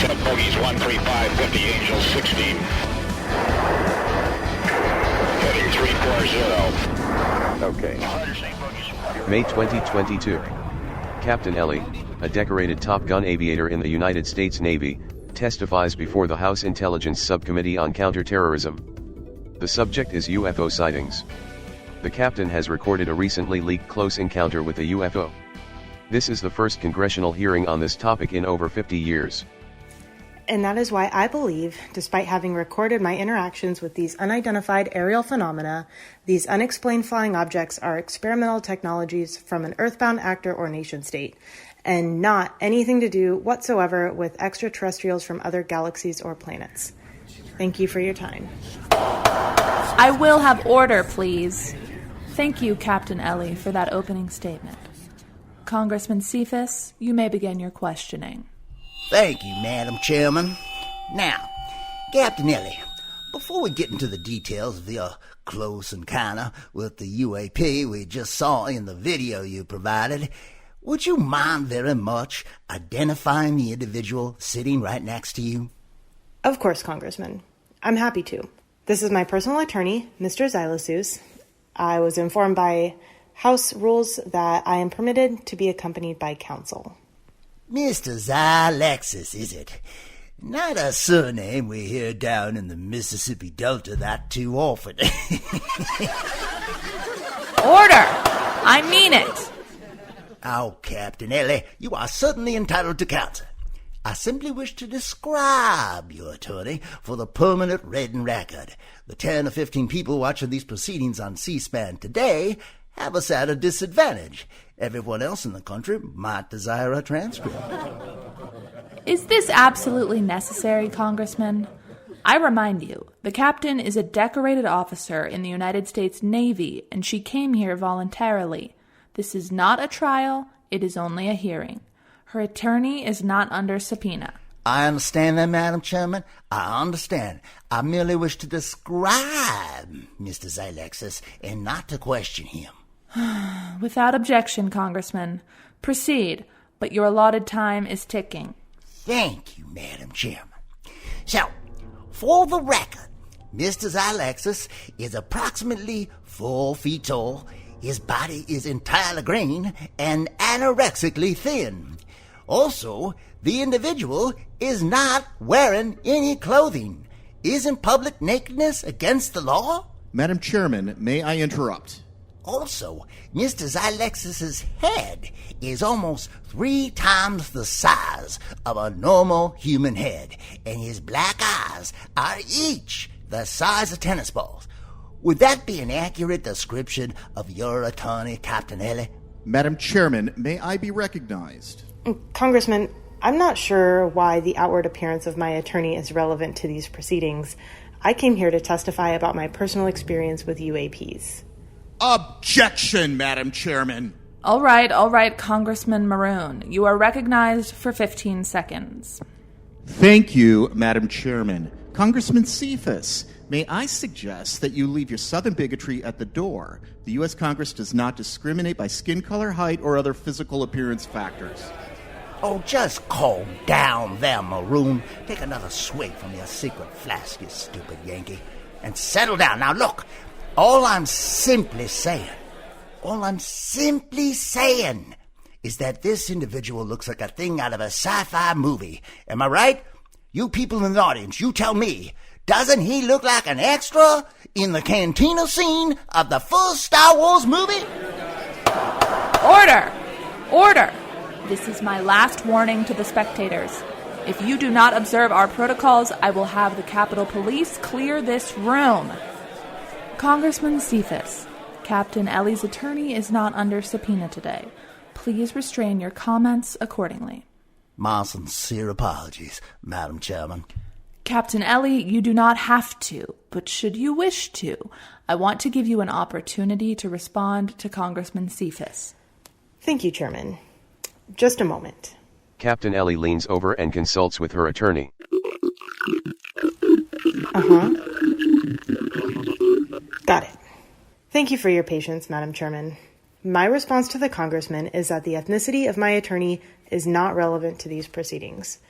set bogeys 135, 50, Angel 16. Heading 340. Okay. May 2022. Captain Ellie, a decorated Top Gun aviator in the United States Navy, testifies before the House Intelligence Subcommittee on Counterterrorism. The subject is UFO sightings. The captain has recorded a recently leaked close encounter with a UFO. This is the first congressional hearing on this topic in over 50 years. And that is why I believe, despite having recorded my interactions with these unidentified aerial phenomena, these unexplained flying objects are experimental technologies from an earthbound actor or nation state, and not anything to do whatsoever with extraterrestrials from other galaxies or planets. Thank you for your time. I will have order, please. Thank you, Captain Ellie, for that opening statement. Congressman Cephas, you may begin your questioning. Thank you, Madam Chairman. Now, Captain Ellie, before we get into the details of your close encounter with the UAP we just saw in the video you provided, would you mind very much identifying the individual sitting right next to you? Of course, Congressman. I'm happy to. This is my personal attorney, Mr. Xylosus. I was informed by House rules that I am permitted to be accompanied by counsel. Mr. Xylexis, is it? Not a surname we hear down in the Mississippi Delta that too often. Order! I mean it! Oh, Captain Ellie, you are certainly entitled to counsel. I simply wish to describe your attorney for the permanent written record. The 10 or 15 people watching these proceedings on C-SPAN today have us at a disadvantage. Everyone else in the country might desire a transcript. Is this absolutely necessary, Congressman? I remind you, the captain is a decorated officer in the United States Navy, and she came here voluntarily. This is not a trial, it is only a hearing. Her attorney is not under subpoena. I understand that, Madam Chairman. I understand. I merely wish to describe Mr. Xylexis and not to question him. Without objection, Congressman. Proceed, but your allotted time is ticking. Thank you, Madam Chairman. So, for the record, Mr. Xylexis is approximately 4 feet tall. His body is entirely green and anorexically thin. Also, the individual is not wearing any clothing. Isn't public nakedness against the law? Madam Chairman, may I interrupt? Also, Mr. Xylexis' head is almost 3 times the size of a normal human head, and his black eyes are each the size of tennis balls. Would that be an accurate description of your attorney, Captain Ellie? Madam Chairman, may I be recognized? Congressman, I'm not sure why the outward appearance of my attorney is relevant to these proceedings. I came here to testify about my personal experience with UAPs. Objection, Madam Chairman. All right, Congressman Maroon. You are recognized for 15 seconds. Thank you, Madam Chairman. Congressman Cephas, may I suggest that you leave your southern bigotry at the door? The U.S. Congress does not discriminate by skin color, height, or other physical appearance factors. Oh, just calm down there, Maroon. Take another swig from your secret flask, you stupid Yankee. And settle down. Now, look, all I'm simply saying is that this individual looks like a thing out of a sci-fi movie. Am I right? You people in the audience, you tell me, doesn't he look like an extra in the cantina scene of the first Star Wars movie? Order! This is my last warning to the spectators. If you do not observe our protocols, I will have the Capitol Police clear this room. Congressman Cephas, Captain Ellie's attorney is not under subpoena today. Please restrain your comments accordingly. My sincere apologies, Madam Chairman. Captain Ellie, you do not have to, but should you wish to, I want to give you an opportunity to respond to Congressman Cephas. Thank you, Chairman. Just a moment. Captain Ellie leans over and consults with her attorney. Got it. Thank you for your patience, Madam Chairman. My response to the Congressman is that the ethnicity of my attorney is not relevant to these proceedings.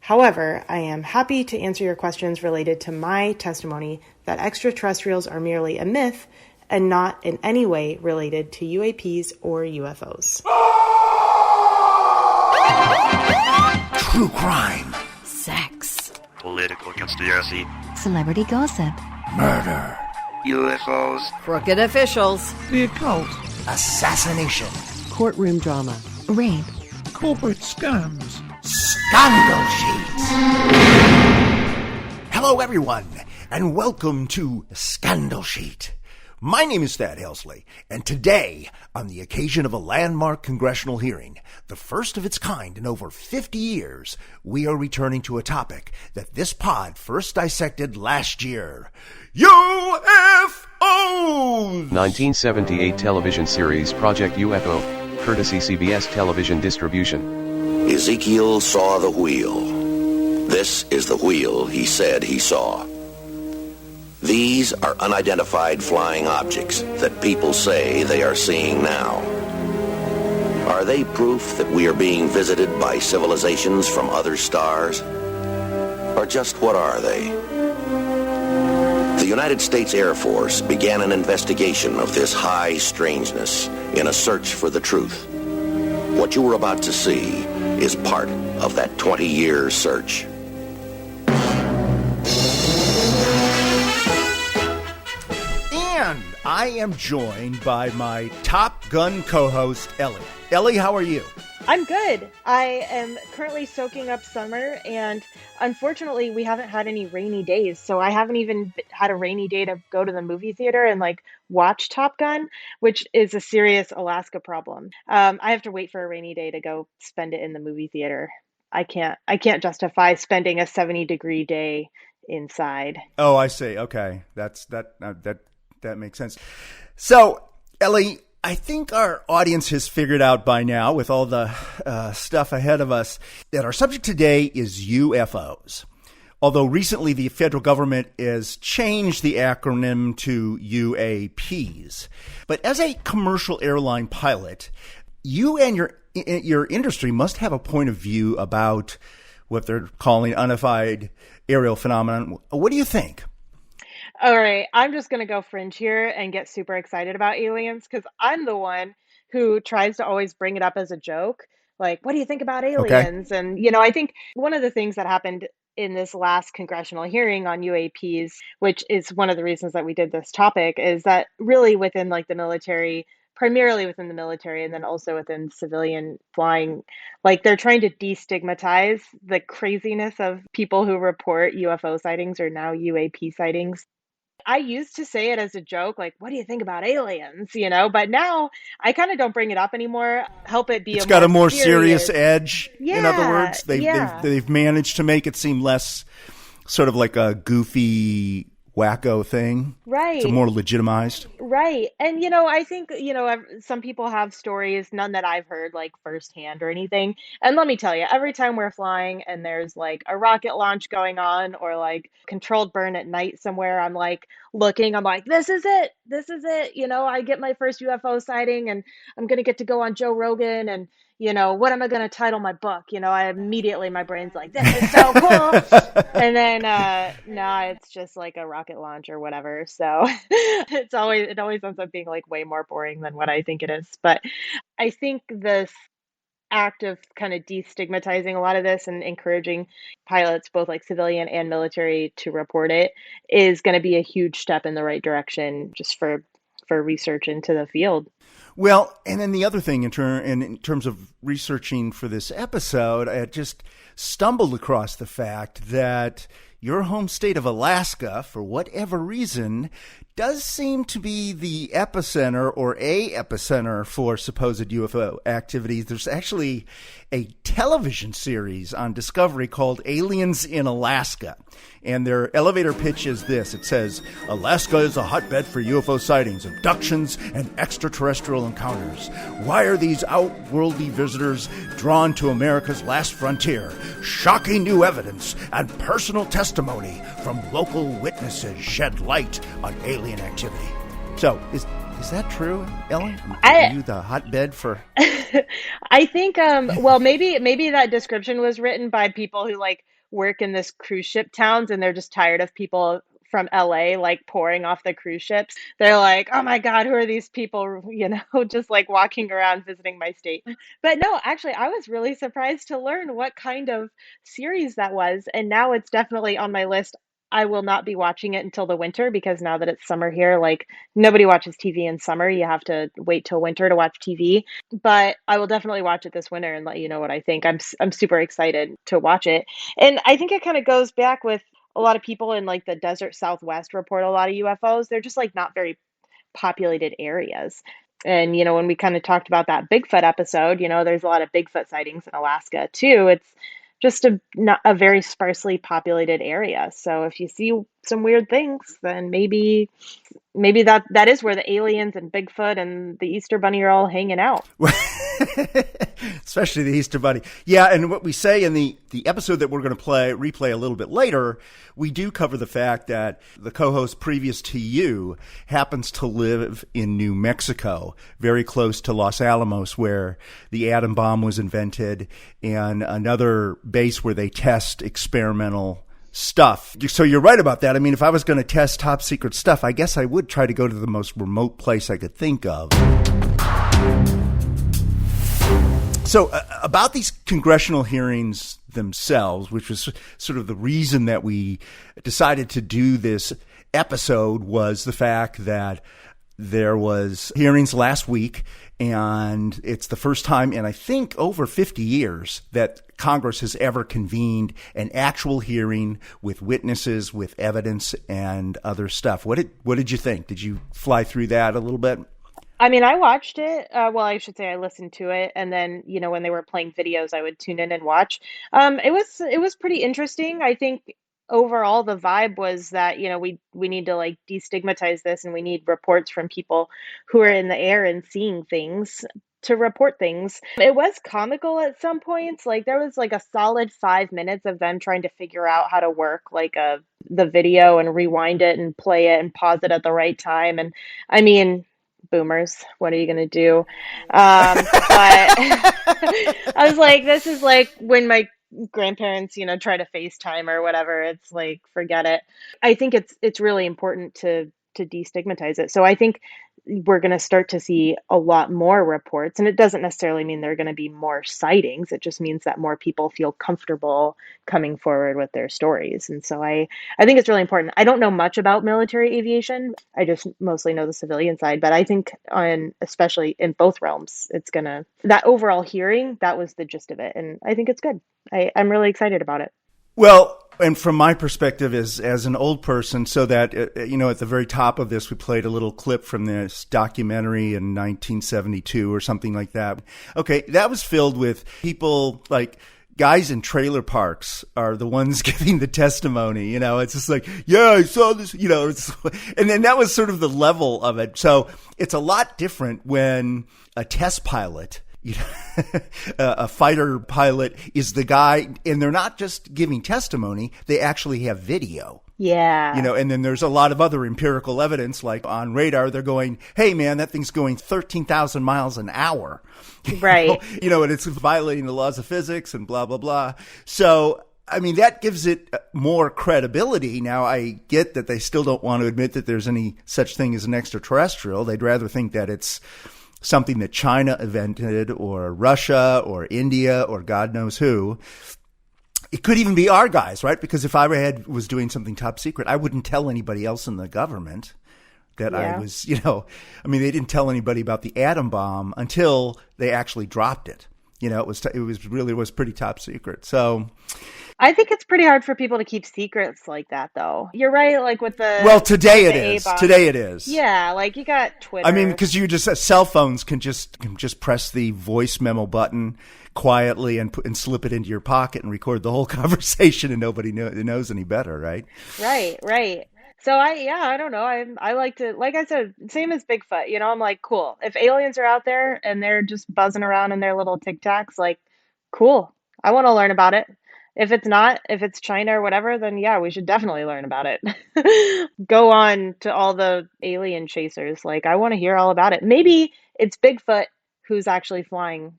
However, I am happy to answer your questions related to my testimony that extraterrestrials are merely a myth and not in any way related to UAPs or UFOs. True crime, Sex. Political conspiracy. Celebrity gossip. murder, UFOs. Crooked officials. The occult. assassination, Courtroom drama. Rape. Corporate scams. Scandal Sheets. Hello, everyone, and welcome to Scandal Sheet. My name is Thad Helsley, and today, on the occasion of a landmark congressional hearing, the first of its kind in over 50 years, we are returning to a topic that this pod first dissected last year. UFOs! 1978 television series Project UFO, courtesy CBS television distribution. Ezekiel saw the wheel. This is the wheel he said he saw. These are unidentified flying objects that people say they are seeing now. Are they proof that we are being visited by civilizations from other stars? Or just what are they? The United States Air Force began an investigation of this high strangeness in a search for the truth. What you are about to see is part of that 20-year search. And I am joined by my Top Gun co-host, Ellie. Ellie, how are you? I'm good. I am currently soaking up summer, and unfortunately, we haven't had any rainy days, so I haven't even had a rainy day to go to the movie theater and watch Top Gun, which is a serious Alaska problem. I have to wait for a rainy day to go spend it in the movie theater. I can't justify spending a 70-degree day inside. Oh, I see. Okay, that makes sense. So, Ellie, I think our audience has figured out by now, with all the stuff ahead of us, that our subject today is UFOs. Although recently the federal government has changed the acronym to UAPs. But as a commercial airline pilot, you and your industry must have a point of view about what they're calling unidentified aerial phenomenon. What do you think? All right, I'm just going to go fringe here and get super excited about aliens because I'm the one who tries to always bring it up as a joke. Like, what do you think about aliens? Okay. And, I think one of the things that happened in this last congressional hearing on UAPs, which is one of the reasons that we did this topic, is that really within the military, primarily within the military and then also within civilian flying, they're trying to destigmatize the craziness of people who report UFO sightings or now UAP sightings. I used to say it as a joke, what do you think about aliens? But now I kind of don't bring it up anymore. Help it be it's got a more serious edge. Yeah, in other words, they've managed to make it seem less sort of like a goofy wacko thing. Right. It's more legitimized. Right. And, I think, some people have stories, none that I've heard firsthand or anything. And let me tell you, every time we're flying and there's a rocket launch going on or controlled burn at night somewhere, I'm looking, I'm this is it. This is it. I get my first UFO sighting and I'm going to get to go on Joe Rogan and, what am I going to title my book? I immediately, my brain's this is so cool. And then, it's just a rocket launch or whatever. So it always ends up being way more boring than what I think it is. But I think this act of kind of destigmatizing a lot of this and encouraging pilots, both civilian and military, to report it is going to be a huge step in the right direction just for research into the field. Well, and then the other thing in terms of researching for this episode, I just stumbled across the fact that your home state of Alaska, for whatever reason, does seem to be the epicenter or a epicenter for supposed UFO activities. There's actually a television series on Discovery called Aliens in Alaska. And their elevator pitch is this. It says, Alaska is a hotbed for UFO sightings, abductions, and extraterrestrial encounters. Why are these outworldly visitors drawn to America's last frontier? Shocking new evidence and personal testimony from local witnesses shed light on alien activity. So, is that true, Ellen? Are you the hotbed for? I think, maybe that description was written by people who work in this cruise ship towns, and they're just tired of people from LA like pouring off the cruise ships. They're like, oh my God, who are these people, just like walking around visiting my state. But no, actually, I was really surprised to learn what kind of series that was. And now it's definitely on my list. I will not be watching it until the winter because now that it's summer here, like nobody watches TV in summer. You have to wait till winter to watch TV. But I will definitely watch it this winter and let you know what I think. I'm super excited to watch it. And I think it kind of goes back with a lot of people in like the desert Southwest report a lot of UFOs. They're just like not very populated areas. And, when we kind of talked about that Bigfoot episode, there's a lot of Bigfoot sightings in Alaska too. It's just not a very sparsely populated area. So if you see some weird things, then maybe that is where the aliens and Bigfoot and the Easter Bunny are all hanging out. Especially the Easter Bunny. Yeah, and what we say in the episode that we're going to replay a little bit later, we do cover the fact that the co-host previous to you happens to live in New Mexico, very close to Los Alamos, where the atom bomb was invented, and another base where they test experimental stuff. So you're right about that. I mean, if I was going to test top secret stuff, I guess I would try to go to the most remote place I could think of. So about these congressional hearings themselves, which was sort of the reason that we decided to do this episode, was the fact that there was hearings last week, and it's the first time in, I think, over 50 years that Congress has ever convened an actual hearing with witnesses, with evidence, and other stuff. What did you think? Did you fly through that a little bit? I mean, I watched it. Well, I should say I listened to it, and then when they were playing videos, I would tune in and watch. It was pretty interesting. I think overall the vibe was that we need to like destigmatize this, and we need reports from people who are in the air and seeing things to report things. It was comical at some points. Like there was like a solid 5 minutes of them trying to figure out how to work like the video and rewind it and play it and pause it at the right time. And I mean, boomers, what are you going to do? But I was like, this is like when my grandparents, try to FaceTime or whatever. It's like, forget it. I think it's really important to destigmatize it. So I think we're going to start to see a lot more reports, and it doesn't necessarily mean there are going to be more sightings. It just means that more people feel comfortable coming forward with their stories. And so I think it's really important. I don't know much about military aviation. I just mostly know the civilian side, but I think especially in both realms, that overall hearing, that was the gist of it. And I think it's good. I'm really excited about it. Well, and from my perspective as an old person, so that, at the very top of this, we played a little clip from this documentary in 1972 or something like that. Okay, that was filled with people like guys in trailer parks are the ones giving the testimony. It's just like, yeah, I saw this, and then that was sort of the level of it. So it's a lot different when a test pilot, a fighter pilot is the guy, and they're not just giving testimony, they actually have video. Yeah. And then there's a lot of other empirical evidence, like on radar, they're going, hey man, that thing's going 13,000 miles an hour. Right. And it's violating the laws of physics and blah, blah, blah. So, I mean, that gives it more credibility. Now, I get that they still don't want to admit that there's any such thing as an extraterrestrial. They'd rather think that it's something that China invented, or Russia, or India, or God knows who. It could even be our guys, right? Because if I was doing something top secret, I wouldn't tell anybody else in the government that I was, they didn't tell anybody about the atom bomb until they actually dropped it. It was pretty top secret. So I think it's pretty hard for people to keep secrets like that, though. You're right, like with the... Well, today it is. Today it is. Yeah, like you got Twitter. I mean, because cell phones can just press the voice memo button quietly and slip it into your pocket and record the whole conversation, and nobody knows any better, right? Right. So I don't know. I like to, like I said, same as Bigfoot. I'm like, cool. If aliens are out there and they're just buzzing around in their little Tic Tacs, like, cool. I want to learn about it. If it's China or whatever, then yeah, we should definitely learn about it. Go on to all the alien chasers. Like, I want to hear all about it. Maybe it's Bigfoot who's actually flying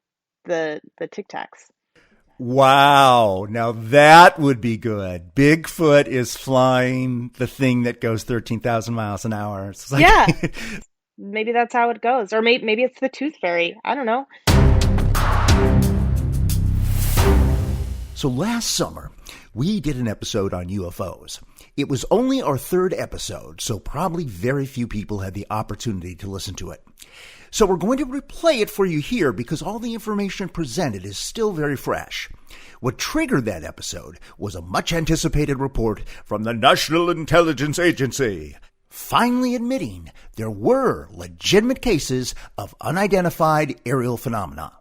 the Tic Tacs. Wow. Now that would be good. Bigfoot is flying the thing that goes 13,000 miles an hour. It's like Yeah. Maybe that's how it goes. Or maybe it's the tooth fairy. I don't know. So last summer, we did an episode on UFOs. It was only our third episode, so probably very few people had the opportunity to listen to it. So we're going to replay it for you here because all the information presented is still very fresh. What triggered that episode was a much-anticipated report from the National Intelligence Agency, finally admitting there were legitimate cases of unidentified aerial phenomena.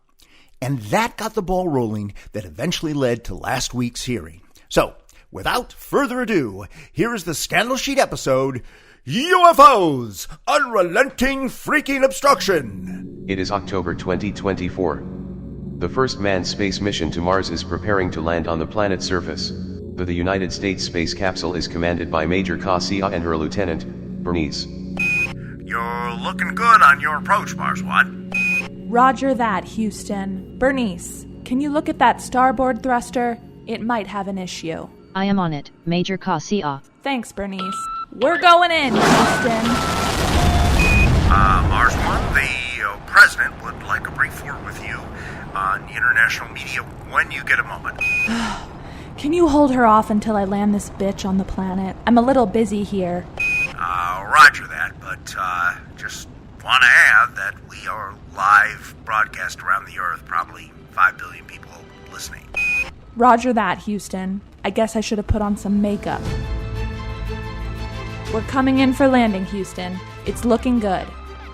And that got the ball rolling that eventually led to last week's hearing. So, without further ado, here is the Scandal Sheet episode, UFOs, Unrelenting Freaking Obstruction. It is October 2024. The first manned space mission to Mars is preparing to land on the planet's surface. The United States space capsule is commanded by Major Kassia and her lieutenant, Bernice. You're looking good on your approach, Mars One. Roger that, Houston. Bernice, can you look at that starboard thruster? It might have an issue. I am on it, Major Kassia. Thanks, Bernice. We're going in, Houston. Mars One, the President would like a brief word with you on international media when you get a moment. Can you hold her off until I land this bitch on the planet? I'm a little busy here. Roger that, but just want to add that we are live broadcast around the Earth, probably 5 billion people listening. Roger that, Houston. I guess I should have put on some makeup. We're coming in for landing, Houston. It's looking good.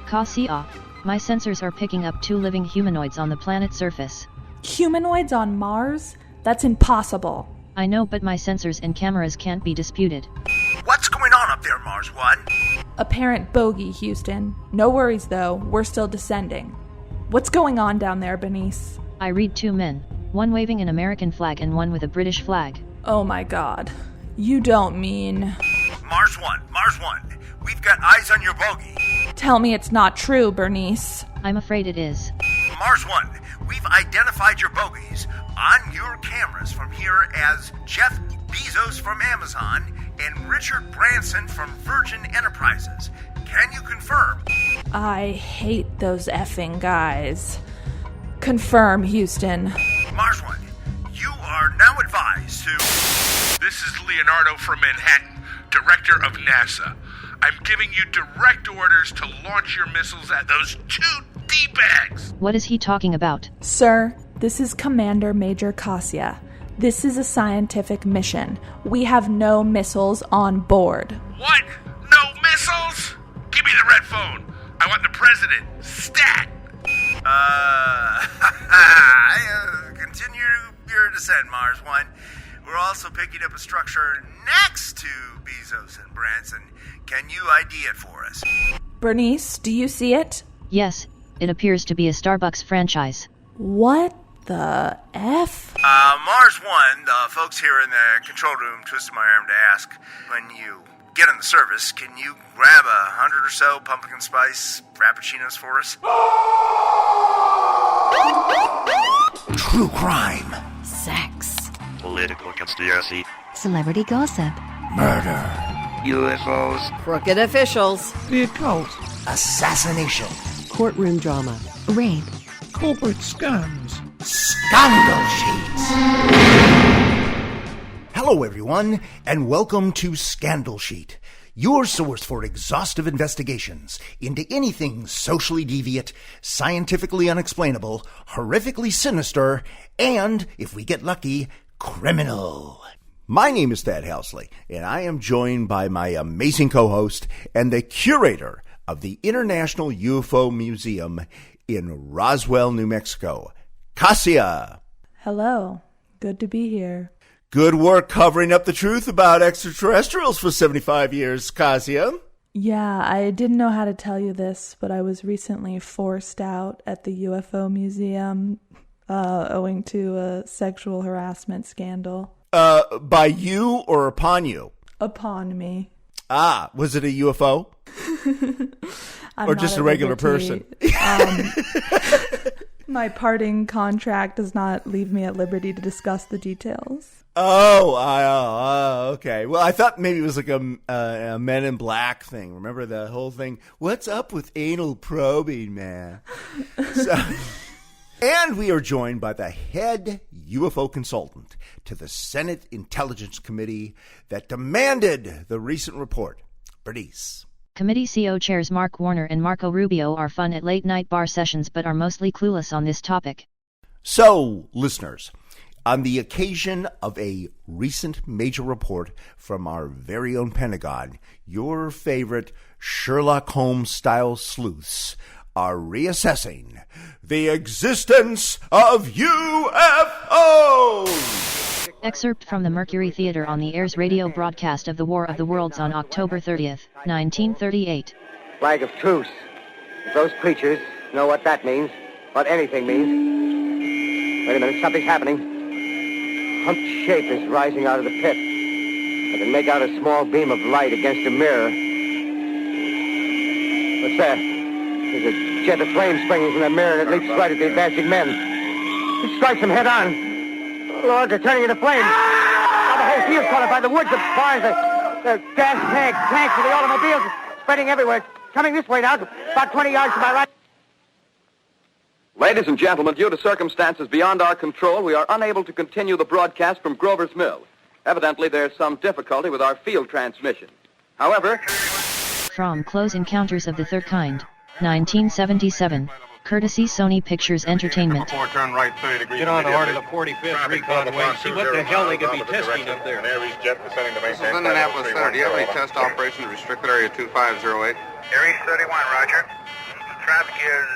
Kassia, my sensors are picking up 2 living humanoids on the planet's surface. Humanoids on Mars? That's impossible. I know, but my sensors and cameras can't be disputed. What's going on up there, Mars One? Apparent bogey, Houston. No worries, though. We're still descending. What's going on down there, Bernice? I read 2 men, one waving an American flag and one with a British flag. Oh my god. You don't mean... Mars One, we've got eyes on your bogey. Tell me it's not true, Bernice. I'm afraid it is. Mars One, we've identified your bogeys on your cameras from here as Jeff Bezos from Amazon and Richard Branson from Virgin Enterprises. Can you confirm? I hate those effing guys. Confirm, Houston. Mars One, you are now advised to... This is Leonardo from Manhattan, Director of NASA. I'm giving you direct orders to launch your missiles at those 2 D-bags. What is he talking about? Sir, this is Commander Major Kassia. This is a scientific mission. We have no missiles on board. What? No missiles? Give me the red phone. I want the president. Stat! Continue your descent, Mars One. We're also picking up a structure next to Bezos and Branson. Can you ID it for us? Bernice, do you see it? Yes, it appears to be a Starbucks franchise. What the F? Mars One, the folks here in the control room twisted my arm to ask, when you get in the service, can you grab 100 or so pumpkin spice frappuccinos for us? True crime. Sex. Political conspiracy. Celebrity gossip. Murder. UFOs. Crooked officials. The occult. Assassination. Courtroom drama. Rape. Corporate scams. Scandal Sheets. Hello, everyone, and welcome to Scandal Sheet, your source for exhaustive investigations into anything socially deviant, scientifically unexplainable, horrifically sinister, and, if we get lucky, criminal. My name is Thad Housley, and I am joined by my amazing co-host and the curator of the International UFO Museum in Roswell, New Mexico, Kassia. Hello. Good to be here. Good work covering up the truth about extraterrestrials for 75 years, Kassia. Yeah, I didn't know how to tell you this, but I was recently forced out at the UFO Museum owing to a sexual harassment scandal. By you or upon you? Upon me. Ah, was it a UFO? Or just a regular person? My parting contract does not leave me at liberty to discuss the details. Okay. Well, I thought maybe it was like a Men in Black thing. Remember the whole thing? What's up with anal probing, man? And we are joined by the head UFO consultant to the Senate Intelligence Committee that demanded the recent report, Bernice. Committee CO chairs Mark Warner and Marco Rubio are fun at late-night bar sessions but are mostly clueless on this topic. So, listeners, on the occasion of a recent major report from our very own Pentagon, your favorite Sherlock Holmes-style sleuths are reassessing the existence of UFOs! Excerpt from the Mercury Theater on the Air's radio broadcast of the War of the Worlds on October 30th, 1938. Flag of truce. If those creatures know what that means, what anything means. Wait a minute, something's happening. Humped shape is rising out of the pit. I can make out a small beam of light against a mirror. What's that? There's a jet of flame springing from the mirror and it leaps right at the advancing men. It strikes them head on. Lord, they're turning into flames. Now the whole field's caught up by the woods, the barns, the gas tanks of the automobiles spreading everywhere. It's coming this way now, about 20 yards to my right. Ladies and gentlemen, due to circumstances beyond our control, we are unable to continue the broadcast from Grover's Mill. Evidently, there's some difficulty with our field transmission. However... From Close Encounters of the Third Kind, 1977, courtesy Sony Pictures Entertainment. Turn right 30 degrees. Get on the heart of the 45th Recon Wing. See what the hell they could be testing up there. This is Indianapolis Center. Do you have any test operations restricted area 2508? Aries 31, roger. Traffic is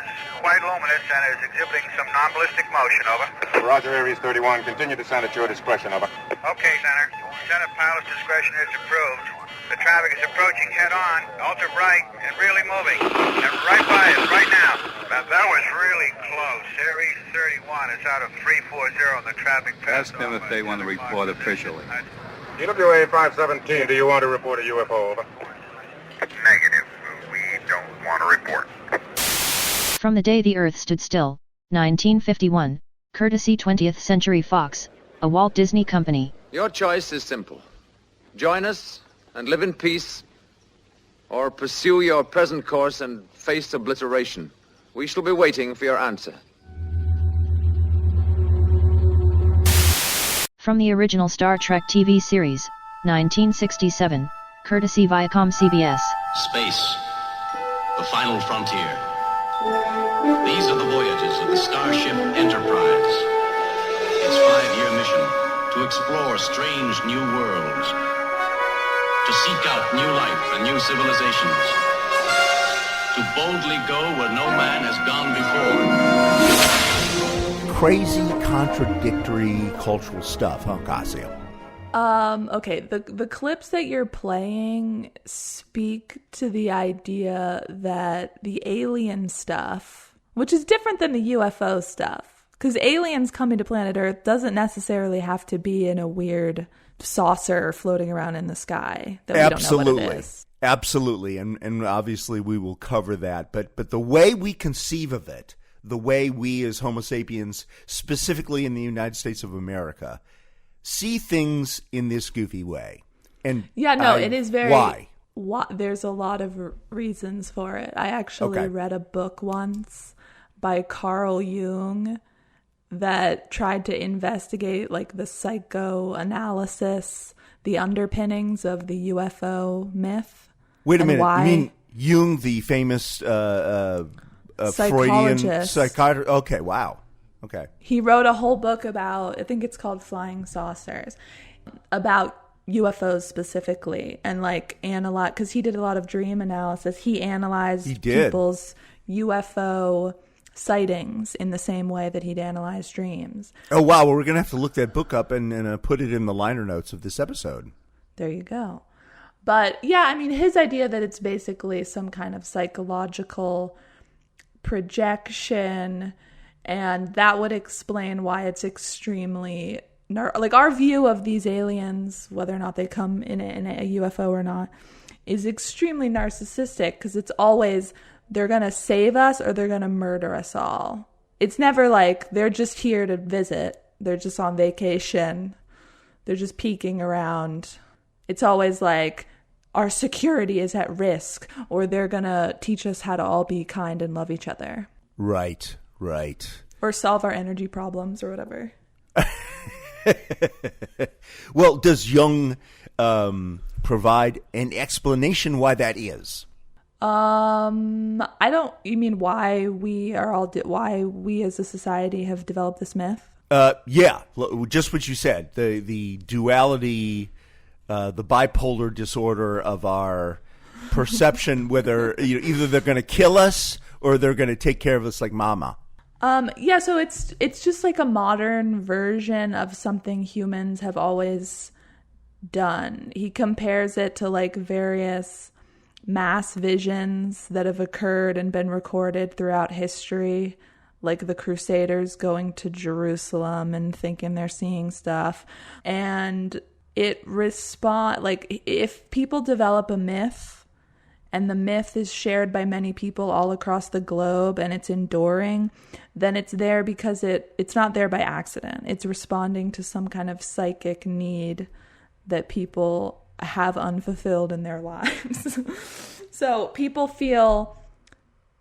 quite luminous and is exhibiting some non-ballistic motion, over. Roger, Aries 31. Continue to send at your discretion, over. Okay, Center. Senate pilot's discretion is approved. The traffic is approaching head-on, ultra bright, and really moving. They're right by us right now. Now, that was really close. Aries 31 is out of 340 in the traffic path. Ask them if they want to report officially. EWA 517, do you want to report a UFO, over? Negative. We don't want to report. From the Day the Earth Stood Still, 1951, courtesy 20th Century Fox, a Walt Disney Company. Your choice is simple. Join us and live in peace, or pursue your present course and face obliteration. We shall be waiting for your answer. From the original Star Trek TV series, 1967, courtesy Viacom CBS. Space, the final frontier. These are the voyages of the Starship Enterprise. Its 5-year mission to explore strange new worlds, to seek out new life and new civilizations, to boldly go where no man has gone before. Crazy, contradictory cultural stuff, huh, Kassia? Okay, the clips that you're playing speak to the idea that the alien stuff, which is different than the UFO stuff, because aliens coming to planet Earth doesn't necessarily have to be in a weird saucer floating around in the sky that we don't know what it is. Absolutely, and obviously we will cover that. But the way we conceive of it, the way we as Homo sapiens, specifically in the United States of America, see things in this goofy way. And it is very... Why? There's a lot of reasons for it. I actually read a book once by Carl Jung that tried to investigate like the psychoanalysis, the underpinnings of the UFO myth. Wait a minute. You mean Jung, the famous Freudian psychiatrist? Okay, wow. Okay. He wrote a whole book about, I think it's called Flying Saucers, about UFOs specifically, and like analyze, because he did a lot of dream analysis. He analyzed people's UFO sightings in the same way that he'd analyze dreams. Oh, wow. Well, we're going to have to look that book up and put it in the liner notes of this episode. There you go. But yeah, I mean, his idea that it's basically some kind of psychological projection, and that would explain why it's extremely like our view of these aliens, whether or not they come in a UFO or not, is extremely narcissistic, because it's always they're going to save us or they're going to murder us all. it's never like they're just here to visit. They're just on vacation. They're just peeking around. It's always like our security is at risk, or they're going to teach us how to all be kind and love each other. Right. Or solve our energy problems or whatever. Well, does Jung provide an explanation why that is? I don't. You mean why we as a society have developed this myth? Yeah, just what you said. The duality, the bipolar disorder of our perception, whether either they're going to kill us or they're going to take care of us like mama. Yeah, so it's just like a modern version of something humans have always done. He compares it to like various mass visions that have occurred and been recorded throughout history, like the Crusaders going to Jerusalem and thinking they're seeing stuff. And it like if people develop a myth and the myth is shared by many people all across the globe and it's enduring, then it's there because it's not there by accident. It's responding to some kind of psychic need that people have unfulfilled in their lives. So people feel,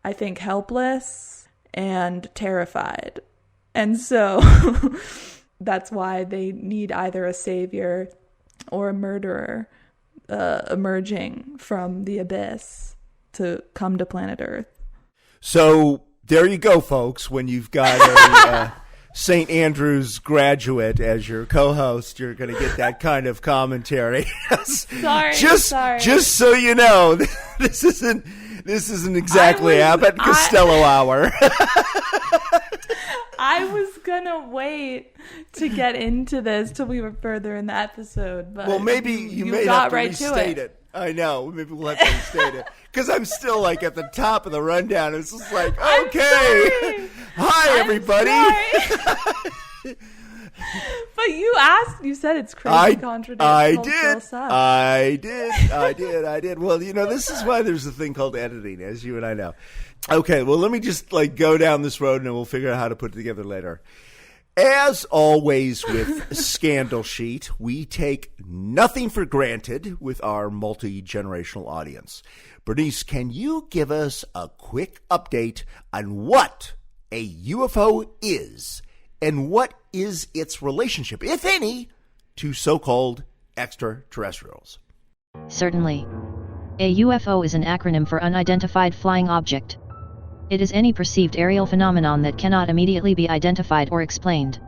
I think, helpless and terrified. And so that's why they need either a savior or a murderer emerging from the abyss to come to planet Earth. So there you go, folks. When you've got a St. Andrews graduate as your co-host, you're going to get that kind of commentary. Sorry. Just so you know, this isn't exactly Abbott and Costello hour. I was gonna wait to get into this till we were further in the episode, but maybe you may have to restate it. I know. Maybe we'll have to restate it because I'm still like at the top of the rundown. It's just like, okay, hi everybody. But you said it's crazy contradictory. I did. Well, this is why there's a thing called editing, as you and I know. Okay, well, let me just go down this road and we'll figure out how to put it together later. As always with Scandal Sheet, we take nothing for granted with our multi-generational audience. Bernice, can you give us a quick update on what a UFO is and what is its relationship, if any, to so-called extraterrestrials? Certainly. A UFO is an acronym for Unidentified Flying Object. It is any perceived aerial phenomenon that cannot immediately be identified or explained.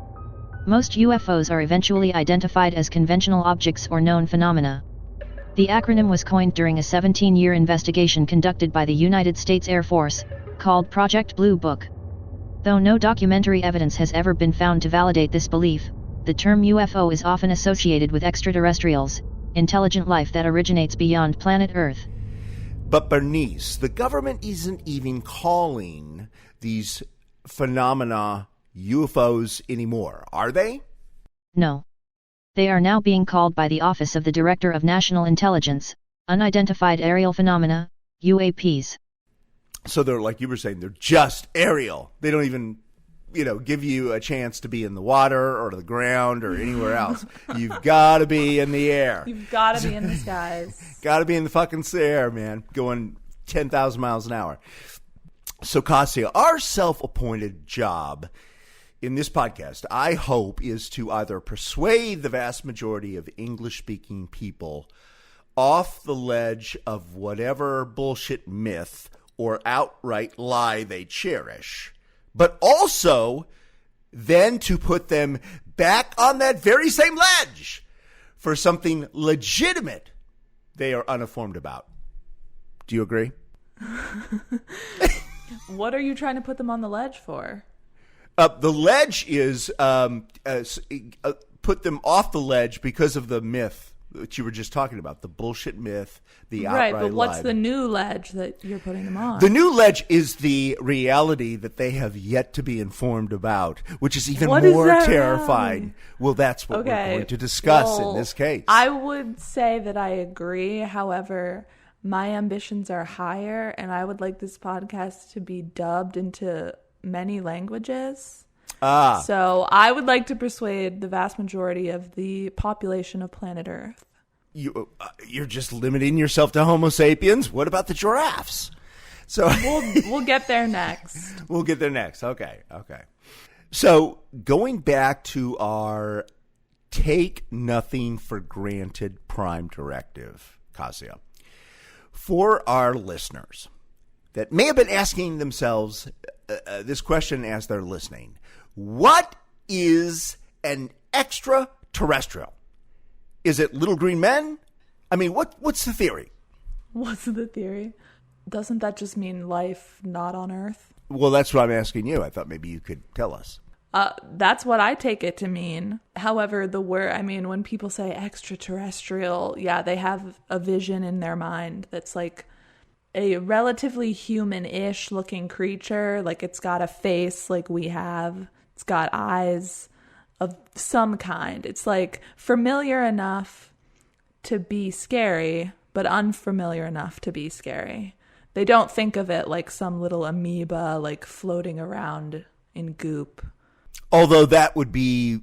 Most UFOs are eventually identified as conventional objects or known phenomena. The acronym was coined during a 17-year investigation conducted by the United States Air Force, called Project Blue Book. Though no documentary evidence has ever been found to validate this belief, the term UFO is often associated with extraterrestrials, intelligent life that originates beyond planet Earth. But Bernice, the government isn't even calling these phenomena UFOs anymore, are they? No. They are now being called by the Office of the Director of National Intelligence, Unidentified Aerial Phenomena, UAPs. So they're, like you were saying, they're just aerial. They don't even, give you a chance to be in the water or the ground or anywhere else. You've got to be in the air. You've got to be in the skies. Got to be in the fucking air, man, going 10,000 miles an hour. So, Kassia, our self-appointed job in this podcast, I hope, is to either persuade the vast majority of English-speaking people off the ledge of whatever bullshit myth or outright lie they cherish, but also then to put them back on that very same ledge for something legitimate they are uninformed about. Do you agree? What are you trying to put them on the ledge for? The ledge is put them off the ledge because of the myth that you were just talking about, the bullshit myth, the outright lie. Right, but what's the new ledge that you're putting them on? The new ledge is the reality that they have yet to be informed about, which is even more terrifying. Well, that's what we're going to discuss in this case. I would say that I agree. However, my ambitions are higher, and I would like this podcast to be dubbed into many languages. Ah. So I would like to persuade the vast majority of the population of planet Earth. You're just limiting yourself to Homo sapiens? What about the giraffes? So we'll get there next. We'll get there next. Okay. So going back to our take nothing for granted prime directive, Kassia, for our listeners that may have been asking themselves this question as they're listening, what is an extraterrestrial? Is it little green men? I mean, what's the theory? What's the theory? Doesn't that just mean life not on Earth? Well, that's what I'm asking you. I thought maybe you could tell us. That's what I take it to mean. However, the word, I mean, when people say extraterrestrial, yeah, they have a vision in their mind that's like a relatively human-ish looking creature. Like it's got a face like we have. It's got eyes of some kind. It's like familiar enough to be scary, but unfamiliar enough to be scary. They don't think of it like some little amoeba like floating around in goop. Although that would be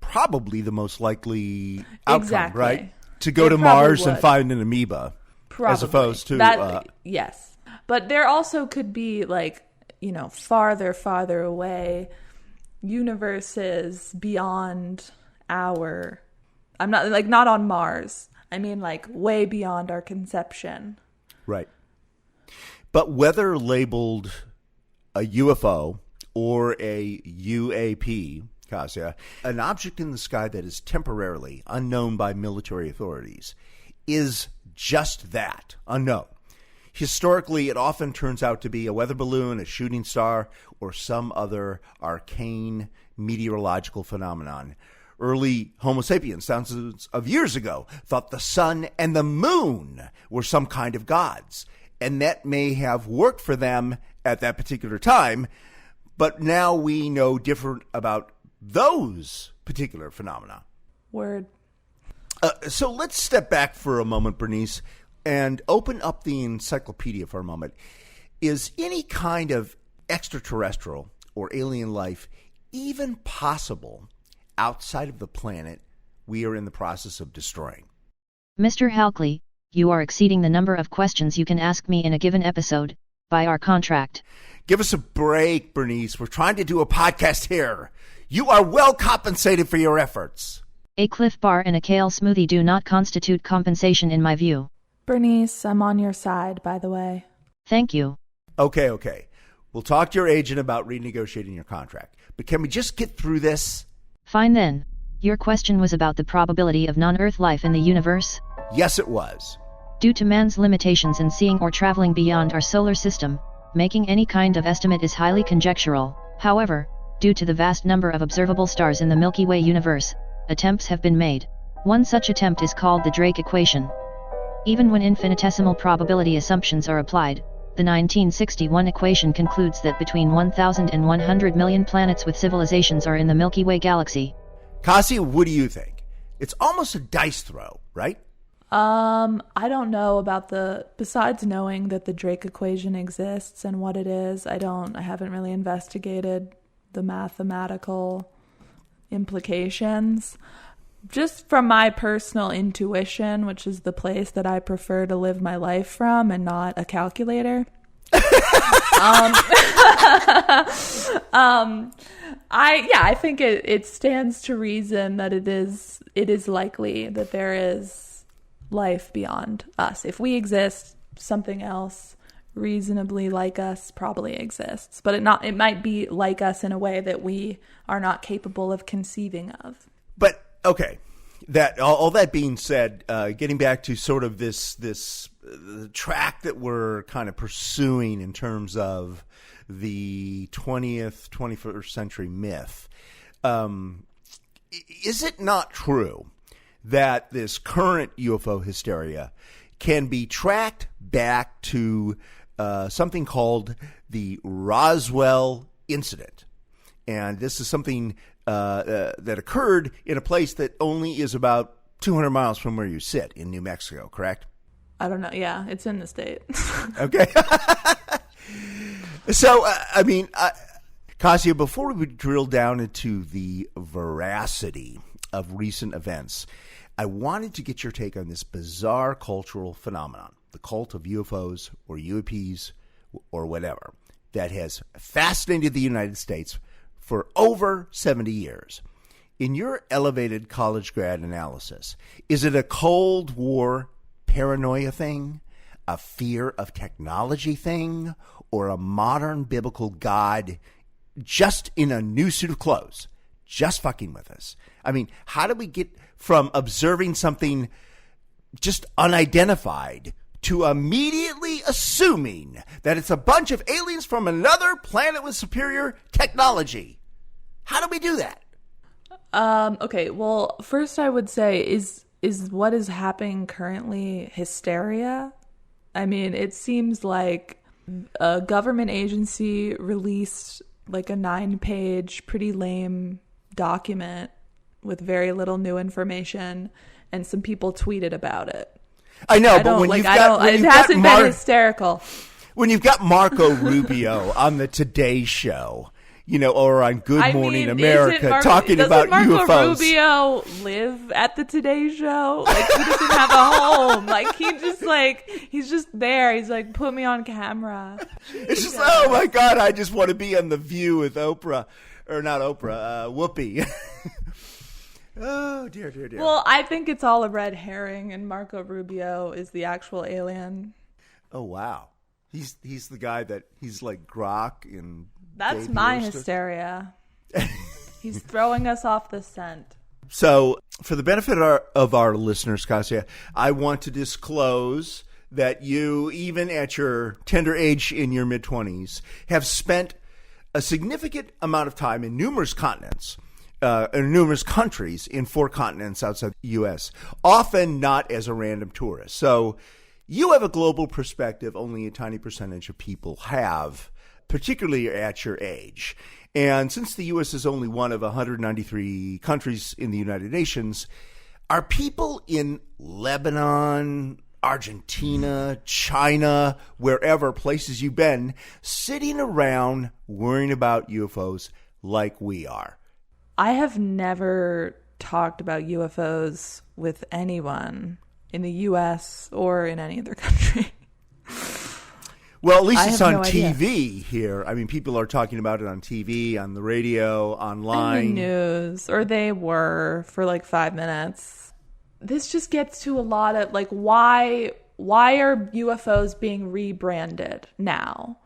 probably the most likely outcome, exactly. Right? To go to Mars and find an amoeba. Probably. As opposed to... yes. But there also could be like, farther away universes beyond our... I'm not on Mars. I mean like way beyond our conception. Right. But whether labeled a UFO or a UAP, Kassia, an object in the sky that is temporarily unknown by military authorities, is just that, unknown. Historically, it often turns out to be a weather balloon, a shooting star, or some other arcane meteorological phenomenon. Early Homo sapiens, thousands of years ago, thought the sun and the moon were some kind of gods. And that may have worked for them at that particular time, but now we know different about those particular phenomena. Word. So let's step back for a moment, Bernice, and open up the encyclopedia for a moment. Is any kind of extraterrestrial or alien life even possible outside of the planet we are in the process of destroying? Mr. Halkley, you are exceeding the number of questions you can ask me in a given episode, by our contract. Give us a break, Bernice. We're trying to do a podcast here. You are well compensated for your efforts. A Cliff Bar and a kale smoothie do not constitute compensation in my view. Bernice, I'm on your side, by the way. Thank you. Okay. We'll talk to your agent about renegotiating your contract. But can we just get through this? Fine then. Your question was about the probability of non-Earth life in the universe? Yes, it was. Due to man's limitations in seeing or traveling beyond our solar system, making any kind of estimate is highly conjectural. However, due to the vast number of observable stars in the Milky Way universe, attempts have been made. One such attempt is called the Drake equation. Even when infinitesimal probability assumptions are applied, the 1961 equation concludes that between 1,000 and 100 million planets with civilizations are in the Milky Way galaxy. Kassia, what do you think? It's almost a dice throw, right? I don't know about besides knowing that the Drake equation exists and what it is, I haven't really investigated the mathematical implications. Just from my personal intuition, which is the place that I prefer to live my life from and not a calculator. I think it stands to reason that it is likely that there is life beyond us. If we exist, something else reasonably like us probably exists, but it might be like us in a way that we are not capable of conceiving of. But okay, that all that being said, getting back to sort of this track that we're kind of pursuing in terms of the 21st century myth, is it not true that this current UFO hysteria can be tracked back to something called the Roswell incident? And this is something that occurred in a place that only is about 200 miles from where you sit in New Mexico, correct? I don't know. Yeah, it's in the state. Okay. So, Kassia, before we drill down into the veracity of recent events, I wanted to get your take on this bizarre cultural phenomenon, the cult of UFOs or UAPs or whatever, that has fascinated the United States for over 70 years. In your elevated college grad analysis, is it a Cold War paranoia thing, a fear of technology thing, or a modern biblical God just in a new suit of clothes, just fucking with us? I mean, how do we get from observing something just unidentified to immediately assuming that it's a bunch of aliens from another planet with superior technology? How do we do that? Okay, well, first I would say, is what is happening currently hysteria? I mean, it seems like a government agency released like a 9-page, pretty lame document with very little new information, and some people tweeted about it. I know, but when you've got it hasn't been hysterical. When you've got Marco Rubio on the Today Show, or on Good Morning America talking about UFOs. Doesn't Marco Rubio live at the Today Show? Like, he doesn't have a home. Like, he's just there. He's like, put me on camera. It's just, oh my God, I just want to be on The View with Oprah. Or not Oprah, Whoopi. Oh, dear. Well, I think it's all a red herring, and Marco Rubio is the actual alien. Oh, wow. He's the guy that, he's like Grok and That's my hysteria. He's throwing us off the scent. So, for the benefit of our listeners, Kassia, I want to disclose that you, even at your tender age in your mid-20s, have spent a significant amount of time in numerous continents, in numerous countries in 4 continents outside the U.S., often not as a random tourist. So, you have a global perspective only a tiny percentage of people have, particularly at your age. And since the U.S. is only one of 193 countries in the United Nations, are people in Lebanon, Argentina, China, wherever places you've been, sitting around worrying about UFOs like we are? I have never talked about UFOs with anyone in the U.S. or in any other country. Well, at least it's on TV here. I mean, people are talking about it on TV, on the radio, online. In the news, or they were for like 5 minutes. This just gets to a lot of like, why are UFOs being rebranded now?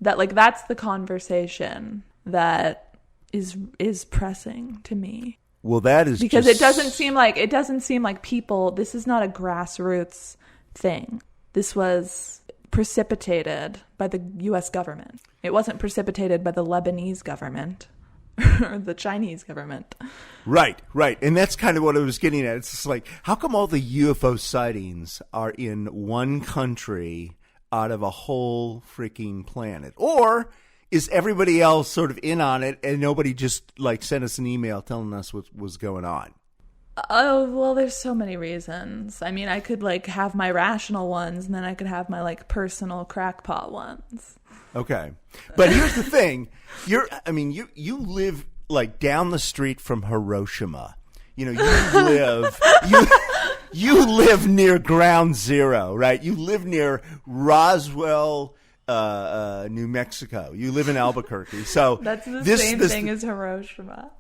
That's the conversation that is pressing to me. Well, that is because it doesn't seem like people. This is not a grassroots thing. This was precipitated by the U.S. government. It wasn't precipitated by the Lebanese government or the Chinese government. Right. And that's kind of what I was getting at. It's just like, how come all the UFO sightings are in one country out of a whole freaking planet? Or is everybody else sort of in on it and nobody just like sent us an email telling us what was going on? Oh, well, there's so many reasons. I mean, I could like have my rational ones and then I could have my like personal crackpot ones. Okay. But here's the thing. You live like down the street from Hiroshima. You live near Ground Zero, right? You live near Roswell, New Mexico. You live in Albuquerque. So that's the same thing as Hiroshima.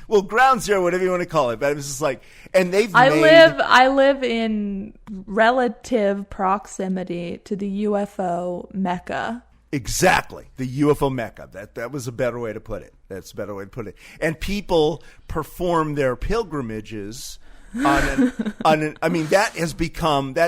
Well, Ground Zero, whatever you want to call it, but it was just like, and I live in relative proximity to the UFO Mecca. Exactly, the UFO Mecca. That was a better way to put it. That's a better way to put it. And people perform their pilgrimages that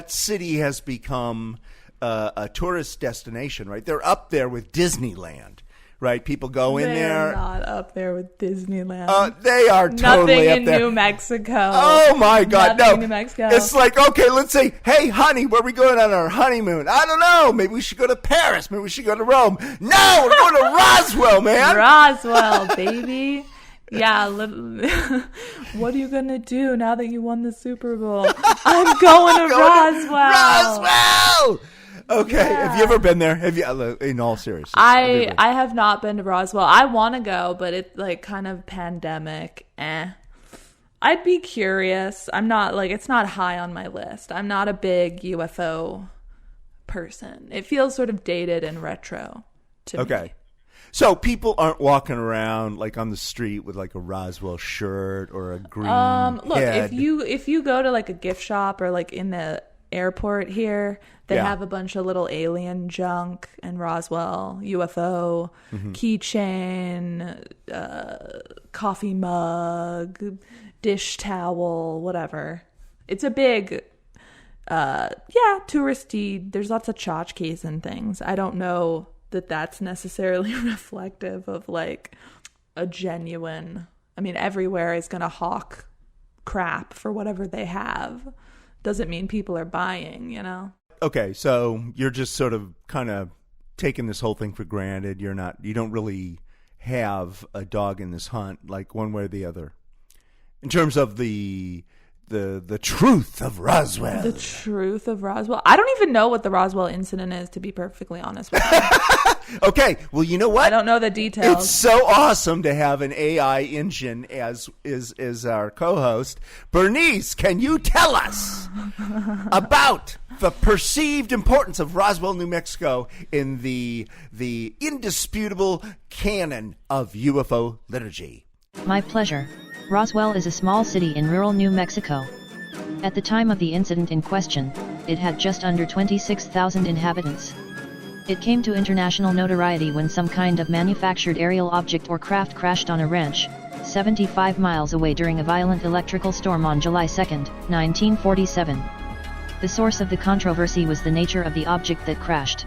city has become a tourist destination, right? They're up there with Disneyland. Right, people go in there. They're not up there with Disneyland. They are totally up there. Nothing in New Mexico. Oh my God, Nothing no! in New Mexico. It's like, okay, let's say, hey, honey, where are we going on our honeymoon? I don't know. Maybe we should go to Paris. Maybe we should go to Rome. No, we're going to Roswell, man. Roswell, baby. Yeah. What are you gonna do now that you won the Super Bowl? I'm going to Roswell. Roswell. Okay. Yeah. Have you ever been there? Have you, in all seriousness? I have not been to Roswell. I want to go, but it's like kind of pandemic. I'd be curious. I'm not like, it's not high on my list. I'm not a big UFO person. It feels sort of dated and retro to me. Okay. So people aren't walking around like on the street with like a Roswell shirt or a green Look, head. if you go to like a gift shop or like in the airport here, they have a bunch of little alien junk and Roswell, UFO, keychain, coffee mug, dish towel, whatever. It's a big, touristy. There's lots of tchotchkes and things. I don't know that that's necessarily reflective of like a genuine, I mean, everywhere is going to hawk crap for whatever they have. Doesn't mean people are buying, you know? Okay, so you're just sort of kind of taking this whole thing for granted. You don't really have a dog in this hunt, like one way or the other. In terms of the truth of Roswell. The truth of Roswell. I don't even know what the Roswell incident is, to be perfectly honest with you. Okay, well, you know what? I don't know the details. It's so awesome to have an AI engine as our co-host. Bernice, can you tell us about the perceived importance of Roswell, New Mexico in the indisputable canon of UFO liturgy? My pleasure. Roswell is a small city in rural New Mexico. At the time of the incident in question, it had just under 26,000 inhabitants. It came to international notoriety when some kind of manufactured aerial object or craft crashed on a ranch, 75 miles away during a violent electrical storm on July 2, 1947. The source of the controversy was the nature of the object that crashed.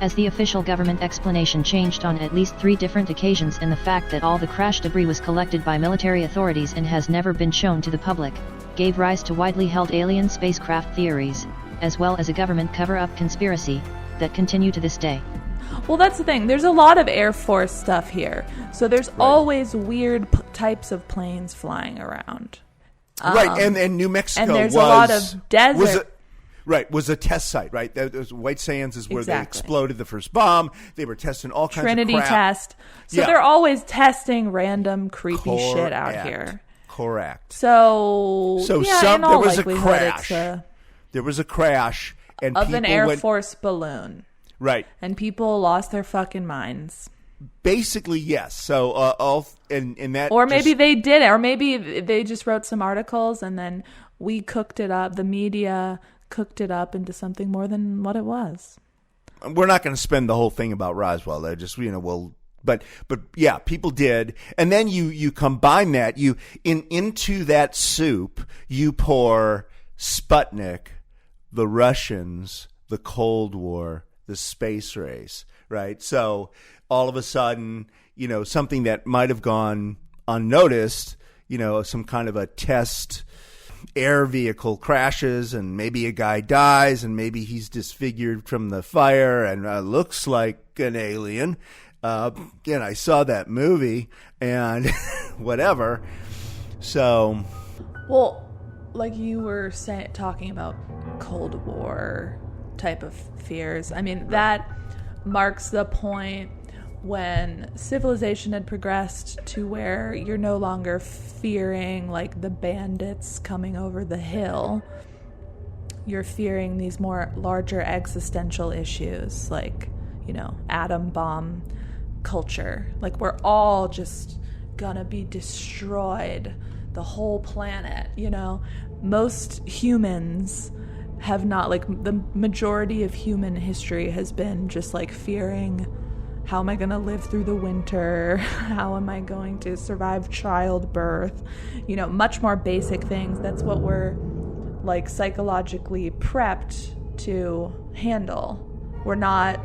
As the official government explanation changed on at least 3 different occasions, and the fact that all the crash debris was collected by military authorities and has never been shown to the public, gave rise to widely held alien spacecraft theories, as well as a government cover-up conspiracy, that continue to this day. Well, that's the thing. There's a lot of Air Force stuff here. So there's always weird types of planes flying around. Right, and New Mexico and there's a lot of desert. Was a test site, right? White Sands is where they exploded the first bomb. They were testing all kinds Trinity of crap. test. So they're always testing random creepy shit out here. Correct. So yeah, in all there was a likelihood, crash. it's There was a crash and of people an Air went, Force balloon. Right. And people lost their fucking minds. Basically, yes. So in that, or maybe they did it, or maybe they just wrote some articles and then we cooked it up. The media cooked it up into something more than what it was. We're not going to spend the whole thing about Roswell. They just, but yeah, people did. And then you combine that, into that soup, you pour Sputnik, the Russians, the Cold War, the space race, right? So all of a sudden, something that might have gone unnoticed, some kind of a test air vehicle crashes and maybe a guy dies and maybe he's disfigured from the fire and looks like an alien. Again, I saw that movie and whatever. So, well, like you were talking about Cold War type of fears. I mean, that marks the point when civilization had progressed to where you're no longer fearing like the bandits coming over the hill. You're fearing these more larger existential issues like, atom bomb culture. Like we're all just gonna be destroyed, the whole planet, Most humans have not, like the majority of human history has been just like fearing, how am I going to live through the winter? How am I going to survive childbirth? Much more basic things. That's what we're like psychologically prepped to handle. We're not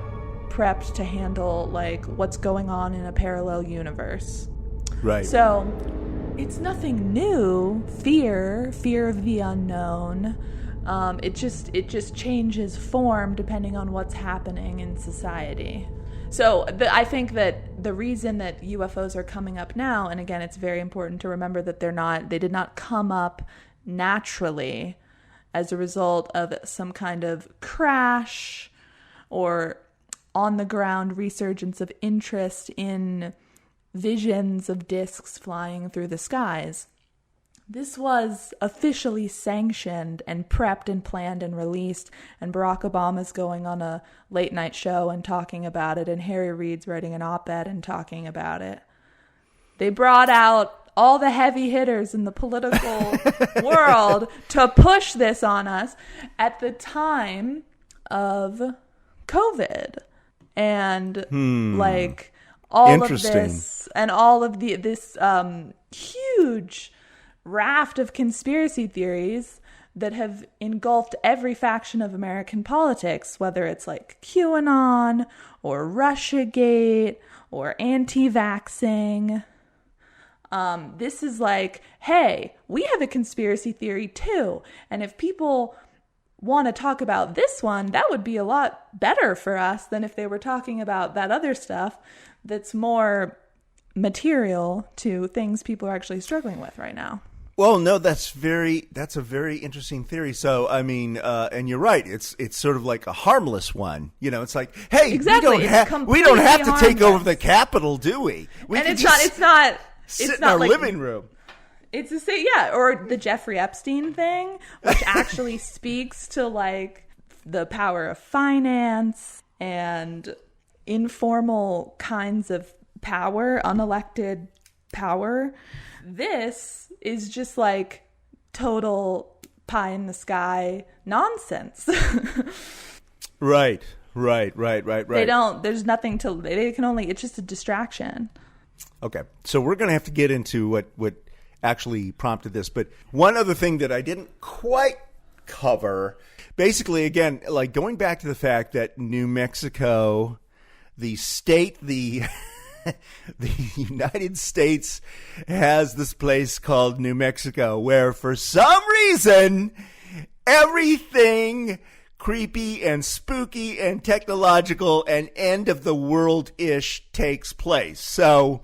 prepped to handle like what's going on in a parallel universe. Right. So it's nothing new. Fear of the unknown. It just changes form depending on what's happening in society. So I think that the reason that UFOs are coming up now, and again, it's very important to remember that they did not come up naturally as a result of some kind of crash or on-the-ground resurgence of interest in visions of discs flying through the skies. This was officially sanctioned and prepped and planned and released, and Barack Obama's going on a late-night show and talking about it, and Harry Reid's writing an op-ed and talking about it. They brought out all the heavy hitters in the political world to push this on us at the time of COVID. And like all of this and all of this huge raft of conspiracy theories that have engulfed every faction of American politics, whether it's like QAnon or Russiagate or anti-vaxxing. This is like, hey, we have a conspiracy theory too. And if people want to talk about this one, that would be a lot better for us than if they were talking about that other stuff that's more material to things people are actually struggling with right now. Well, no, that's a very interesting theory. So, I mean, and you're right. It's sort of like a harmless one. You know, it's like, hey, exactly. we don't have to take over the Capitol, do we? We and can it's just not sit in not our like, living room. It's the same, yeah, or the Jeffrey Epstein thing, which actually speaks to like the power of finance and informal kinds of power, unelected power. This is just like total pie in the sky nonsense. Right. There's nothing to, it's just a distraction. Okay. So we're going to have to get into what actually prompted this. But one other thing that I didn't quite cover, basically, again, like going back to the fact that New Mexico, the state, the United States has this place called New Mexico where for some reason everything creepy and spooky and technological and end of the world-ish takes place. So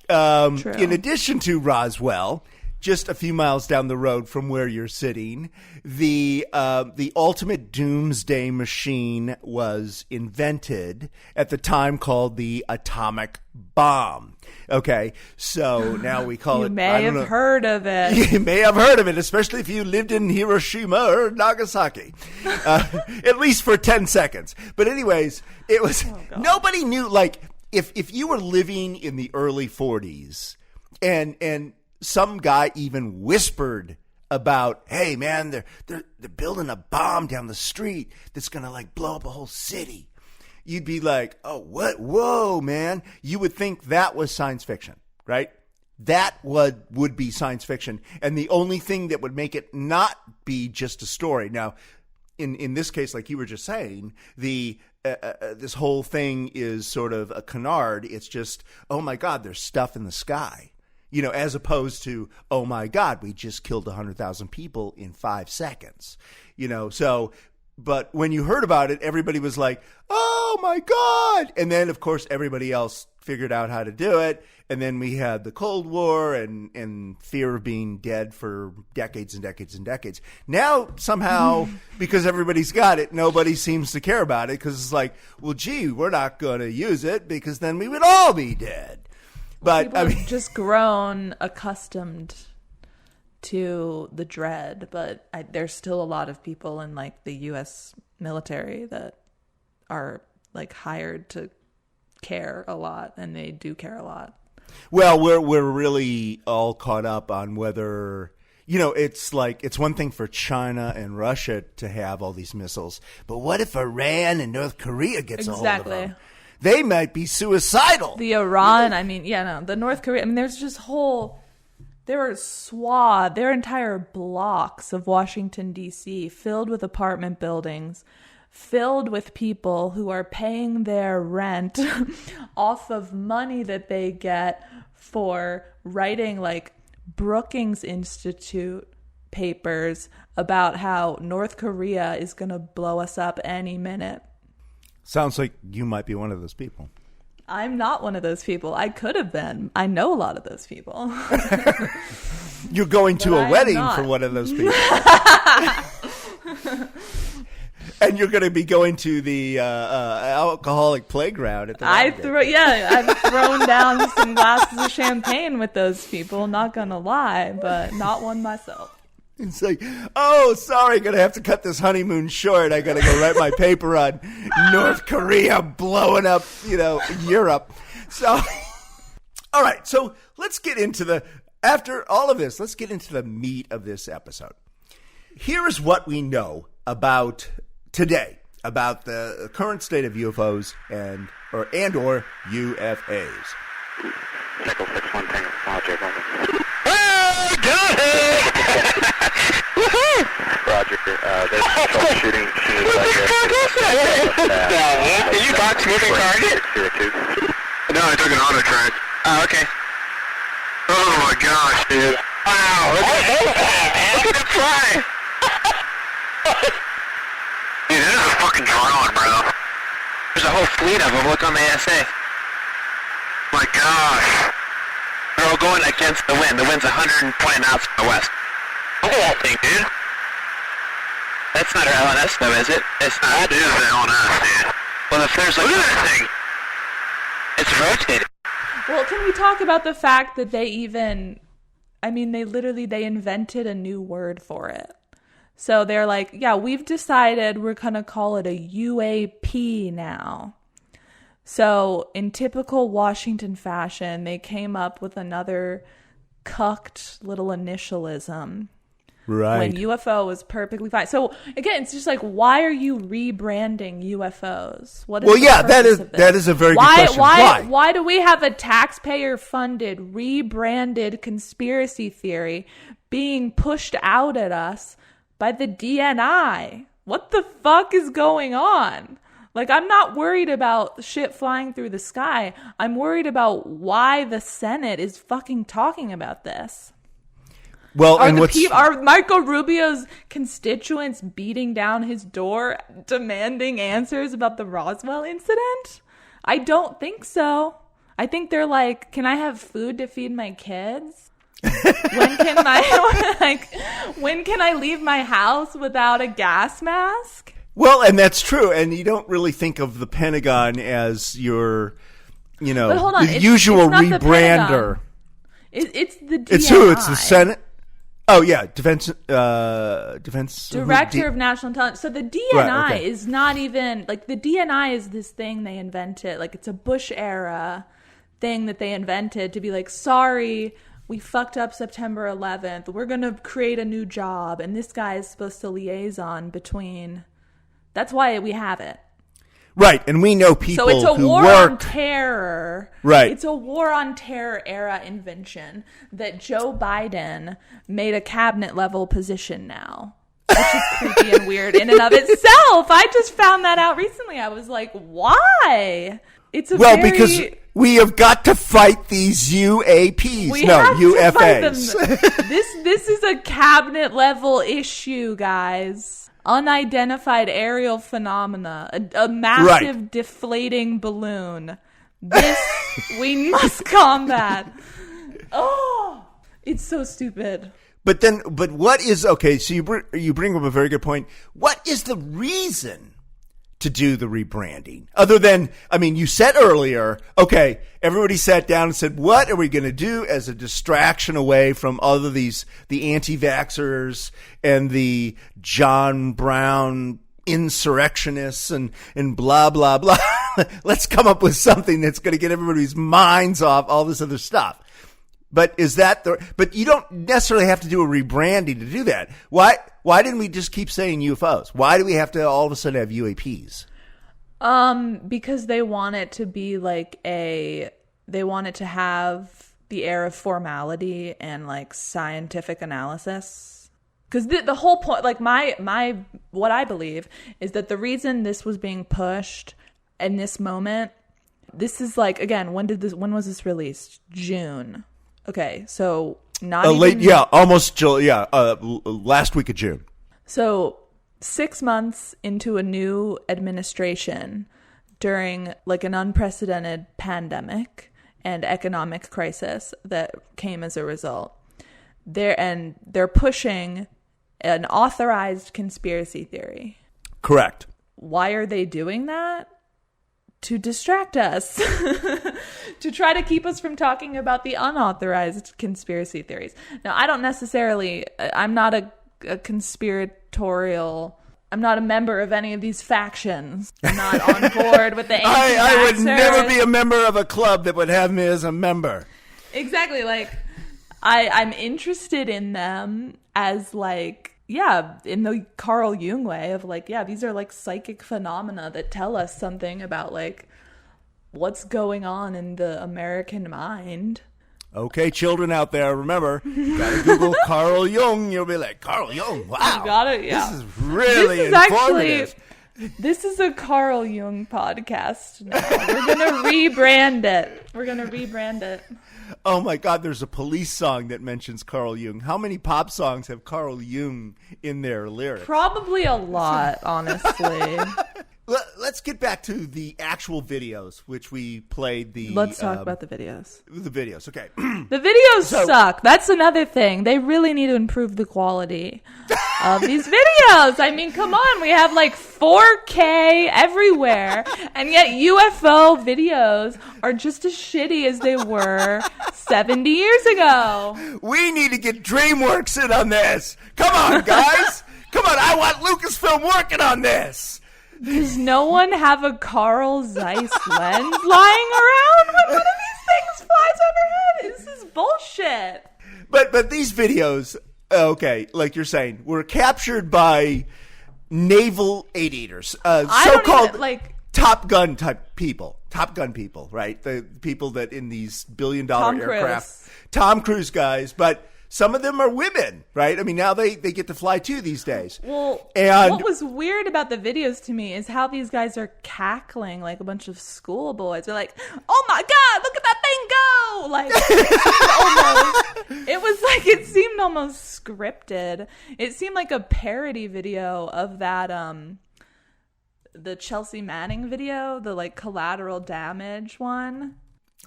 in addition to Roswell, just a few miles down the road from where you're sitting, the ultimate doomsday machine was invented at the time called the atomic bomb. Okay, so now we call it... You may have heard of it. You may have heard of it, especially if you lived in Hiroshima or Nagasaki, at least for 10 seconds. But anyways, it was... nobody knew, like, if you were living in the early 40s and some guy even whispered about, hey man, they're building a bomb down the street that's gonna like blow up a whole city, you'd be like, oh, what? Whoa, man. You would think that was science fiction, right? That would be science fiction. And the only thing that would make it not be just a story. Now, in this case, like you were just saying, this whole thing is sort of a canard. It's just, oh my God, there's stuff in the sky. You know, as opposed to, oh my God, we just killed 100,000 people in 5 seconds. You know, so, but when you heard about it, everybody was like, oh my God. And then, of course, everybody else figured out how to do it. And then we had the Cold War and fear of being dead for decades and decades and decades. Now, somehow, because everybody's got it, nobody seems to care about it because it's like, well, gee, we're not going to use it because then we would all be dead. But people have just grown accustomed to the dread, but there's still a lot of people in like the U.S. military that are like hired to care a lot, and they do care a lot. Well, we're really all caught up on whether, you know, it's like it's one thing for China and Russia to have all these missiles, but what if Iran and North Korea gets a hold of them? They might be suicidal. The Iran, the North Korea. I mean, there's just there are entire blocks of Washington, D.C. filled with apartment buildings, filled with people who are paying their rent off of money that they get for writing like Brookings Institute papers about how North Korea is going to blow us up any minute. Sounds like you might be one of those people. I'm not one of those people. I could have been. I know a lot of those people. You're going to a wedding for one of those people. And you're going to be going to the alcoholic playground at the I've thrown down some glasses of champagne with those people, not going to lie, but not one myself. It's like, oh, sorry, going to have to cut this honeymoon short. I got to go write my paper on North Korea blowing up, Europe. So, all right, so let's get into after all of this, let's get into the meat of this episode. Here is what we know about today, about the current state of UFOs and or UFAs. Echo 6-1 Tango, Roger. There's troubleshooting. Did you box moving target? No, I took an auto track. Oh, okay. Oh my gosh, dude. Wow, look at that fly. Dude, this is a fucking drone, bro. There's a whole fleet of them. Look on the ASA. My gosh. They're all going against the wind. The wind's 120 knots from the west. Look at that thing, dude. That's not our LNS, though, is it? It's not. That is the LNS, dude. Well, if there's like... Look at that thing. It's rotating. Well, can we talk about the fact that they invented a new word for it. So they're like, yeah, we've decided we're going to call it a UAP now. So in typical Washington fashion, they came up with another cucked little initialism. Right. When UFO was perfectly fine. So again, it's just like, why are you rebranding UFOs? What is that is a very good question. Why do we have a taxpayer-funded, rebranded conspiracy theory being pushed out at us by the DNI? What the fuck is going on? Like, I'm not worried about shit flying through the sky. I'm worried about why the Senate is fucking talking about this. Well, are Marco Rubio's constituents beating down his door, demanding answers about the Roswell incident? I don't think so. I think they're like, can I have food to feed my kids? When can I leave my house without a gas mask? Well, and that's true. And you don't really think of the Pentagon as your, but hold on, usual it's not rebrander. It's the DNI. It's who? It's the Senate? Oh, yeah. Defense Director of National Intelligence. So the DNI is not even, like, the DNI is this thing they invented. Like, it's a Bush era thing that they invented to be like, sorry, we fucked up September 11th. We're going to create a new job. And this guy is supposed to liaison between. That's why we have it. Right, and we know people who work... So it's a war on terror. Right. It's a war on terror era invention that Joe Biden made a cabinet-level position now, which is creepy and weird in and of itself. I just found that out recently. I was like, why? It's because we have got to fight these UAPs. UFAs. This is a cabinet-level issue, guys. Unidentified aerial phenomena, a massive deflating balloon. This we must combat. Oh, it's so stupid. But what is so you bring up a very good point. What is the reason to do the rebranding? Other than, you said earlier, okay, everybody sat down and said, what are we going to do as a distraction away from the anti-vaxxers and the John Brown insurrectionists and blah, blah, blah. Let's come up with something that's going to get everybody's minds off all this other stuff. But but you don't necessarily have to do a rebranding to do that. Why didn't we just keep saying UFOs? Why do we have to all of a sudden have UAPs? Because they want it to be they want it to have the air of formality and like scientific analysis. Because the whole point, like what I believe is that the reason this was being pushed in this moment, this is like, again, when was this released? June. Okay, so not last week of June. So 6 months into a new administration during like an unprecedented pandemic and economic crisis that came as a result, they're pushing an authorized conspiracy theory. Correct. why are they doing that? To distract us, to try to keep us from talking about the unauthorized conspiracy theories. Now, I don't necessarily, I'm not a conspiratorial, I'm not a member of any of these factions. I'm not on board with the anti-vaxxers. I would never be a member of a club that would have me as a member. Exactly. Like, I'm interested in them as like, yeah, in the Carl Jung way of like, yeah, these are like psychic phenomena that tell us something about like what's going on in the American mind. Okay, children out there, remember, you gotta Google Carl Jung. You'll be like, Carl Jung, wow. You got it, yeah. This is really informative. This is a Carl Jung podcast now. We're going to rebrand it. Oh my God, there's a Police song that mentions Carl Jung. How many pop songs have Carl Jung in their lyrics? Probably a lot, honestly. Let's get back to the actual videos, which we played the... Let's talk about the videos. The videos, okay. The videos suck. That's another thing. They really need to improve the quality of these videos. I mean, come on. We have like 4K everywhere, and yet UFO videos are just as shitty as they were 70 years ago. We need to get DreamWorks in on this. Come on, guys. Come on, I want Lucasfilm working on this. Does no one have a Carl Zeiss lens lying around when one of these things flies overhead? This is bullshit. But these videos, okay, like you're saying, were captured by naval aviators, so-called Top Gun type people. Top Gun people, right? The people that in these billion-dollar aircraft. Tom Cruise guys, but... Some of them are women, right? I mean, now they get to fly too these days. Well, and what was weird about the videos to me is how these guys are cackling like a bunch of schoolboys. They're like, "Oh my God, look at that thing go!" Like, it seemed almost scripted. It seemed like a parody video of that, the Chelsea Manning video, the like collateral damage one.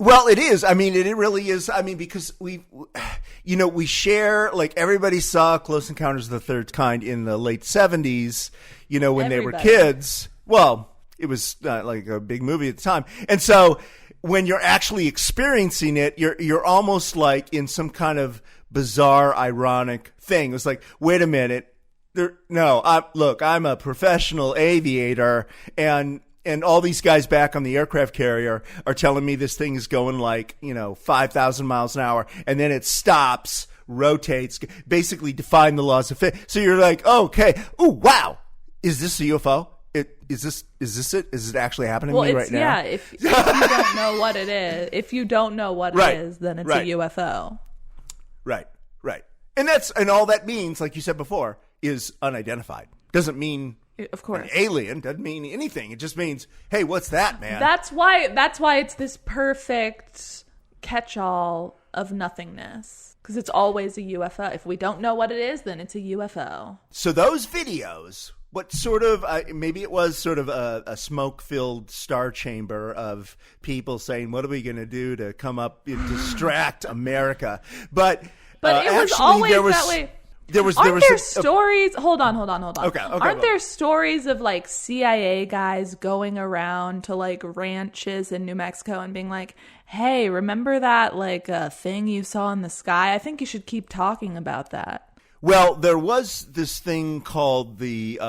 Well, it is. I mean, it really is. I mean, because we share, like, everybody saw Close Encounters of the Third Kind in the late 70s, when they were kids. Well, it was like a big movie at the time. And so when you're actually experiencing it, you're almost like in some kind of bizarre, ironic thing. It's like, wait a minute. I'm a professional aviator, and all these guys back on the aircraft carrier are telling me this thing is going like, 5,000 miles an hour. And then it stops, rotates, basically defying the laws of physics. So you're like, oh, okay. Oh, wow. Is this a UFO? Is this it? Is it actually happening to me right now? Yeah. If you don't know what it is, it is, then it's a UFO. Right. And all that means, like you said before, is unidentified. Doesn't mean... Of course. An alien doesn't mean anything. It just means, hey, what's that, man? That's why it's this perfect catch-all of nothingness. Because it's always a UFO. If we don't know what it is, then it's a UFO. So those videos, what sort of, maybe it was sort of a smoke-filled star chamber of people saying, what are we going to do to come up and distract America? But it was always that way. Aren't there stories? Hold on. Okay. Aren't there stories of like CIA guys going around to like ranches in New Mexico and being like, "Hey, remember that like thing you saw in the sky? I think you should keep talking about that." Well, there was this thing called the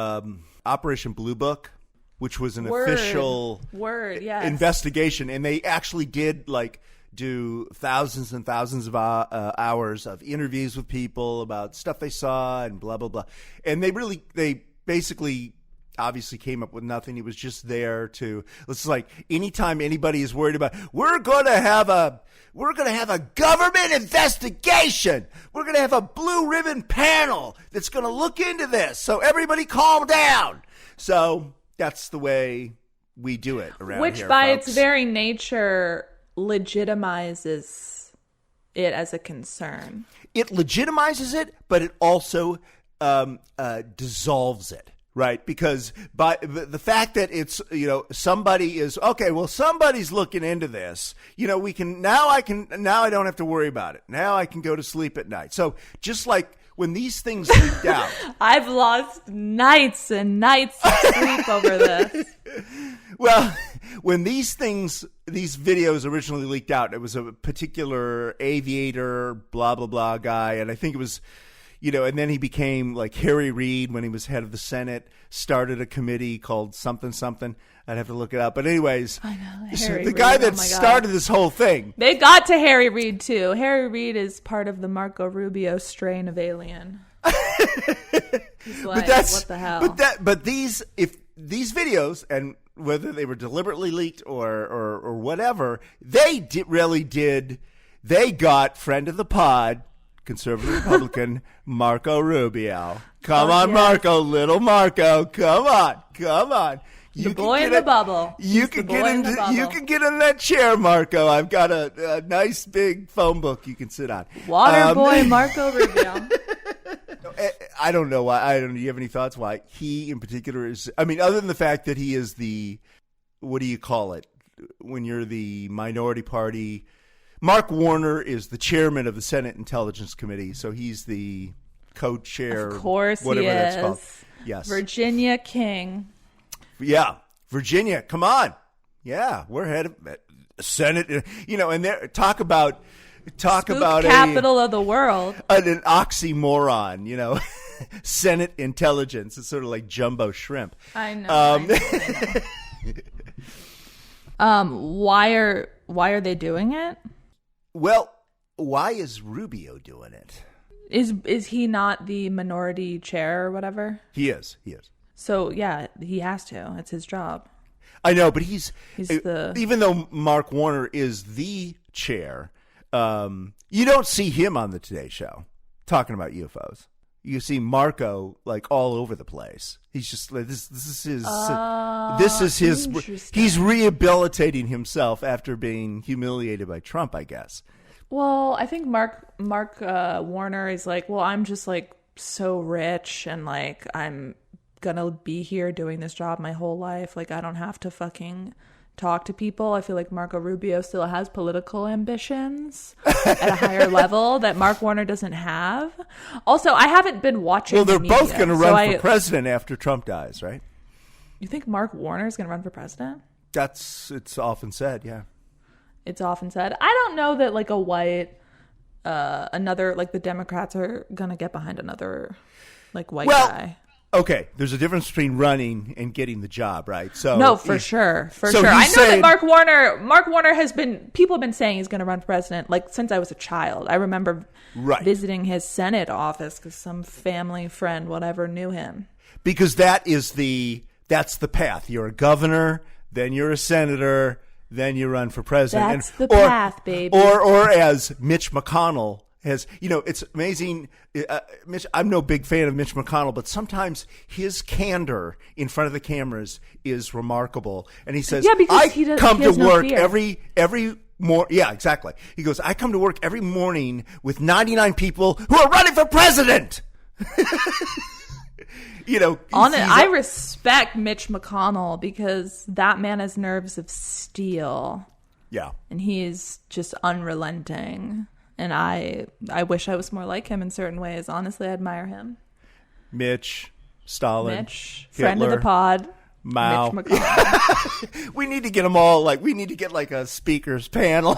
Operation Blue Book, which was an official investigation, and they actually did like do thousands and thousands of hours of interviews with people about stuff they saw and blah, blah, blah. And they basically obviously came up with nothing. It was just there to, it's like anytime anybody is worried about, we're going to have a government investigation. We're going to have a blue ribbon panel that's going to look into this. So everybody calm down. So that's the way we do it around here, which by folks. Its very nature legitimizes it as a concern. It legitimizes it, but it also dissolves it, right? Because by the fact that it's, somebody's looking into this, now I don't have to worry about it. Now I can go to sleep at night. So just like when these things leaked out. I've lost nights and nights of sleep over this. Well, when these videos originally leaked out, it was a particular aviator, blah, blah, blah guy. And I think it was, and then he became like Harry Reid when he was head of the Senate, started a committee called something. I'd have to look it up. But anyways, I know, the guy that started this whole thing. They got to Harry Reid, too. Harry Reid is part of the Marco Rubio strain of alien. He's like, what the hell? But these videos, and whether they were deliberately leaked or whatever, they got friend of the pod, conservative Republican, Marco Rubio. Come on, Marco, little Marco. Come on. The boy in the bubble. You can get in that chair, Marco. I've got a nice big phone book you can sit on. Water boy Marco Rubio. I don't know why. Do you have any thoughts why he in particular is? I mean, other than the fact that he is the, what do you call it when you're the minority party? Mark Warner is the chairman of the Senate Intelligence Committee, so he's the co-chair. Of course, whatever he is. That's called. Yes, Virginia King. Yeah, Virginia, come on. Yeah, we're head of Senate, and there talk about capital of the world. An oxymoron, Senate intelligence. It's sort of like jumbo shrimp. I know. Why are they doing it? Well, why is Rubio doing it? Is he not the minority chair or whatever? He is. So, yeah, he has to. It's his job. I know, but he's even though Mark Warner is the chair, you don't see him on the Today Show talking about UFOs. You see Marco like all over the place. He's just like this is his he's rehabilitating himself after being humiliated by Trump, I guess. Well, I think Mark Warner is like, well, I'm just like so rich and like I'm gonna be here doing this job my whole life. Like I don't have to fucking talk to people. I feel like Marco Rubio still has political ambitions at a higher level that Mark Warner doesn't have. Also, I haven't been watching. Well, they're the media, both going to run for president after Trump dies, right? You think Mark Warner is going to run for president? It's often said, yeah. It's often said. I don't know that like a white, another like the Democrats are going to get behind another like white guy. Okay, there's a difference between running and getting the job, right? So no, for sure. I know that Mark Warner people have been saying he's going to run for president like since I was a child. I remember visiting his Senate office because some family friend, whatever, knew him. Because that's the path. You're a governor, then you're a senator, then you run for president. That's the path, baby. Or as Mitch McConnell has, it's amazing. Mitch, I'm no big fan of Mitch McConnell, but sometimes his candor in front of the cameras is remarkable. And he says, I come to work every yeah, exactly. He goes, I come to work every morning with 99 people who are running for president. I respect Mitch McConnell because that man has nerves of steel. Yeah. And he is just unrelenting. And I wish I was more like him in certain ways. Honestly, I admire him. Mitch, Stalin, Hitler, friend of the pod, Mao. Mitch McConnell. We need to get them all. We need to get like a speakers panel.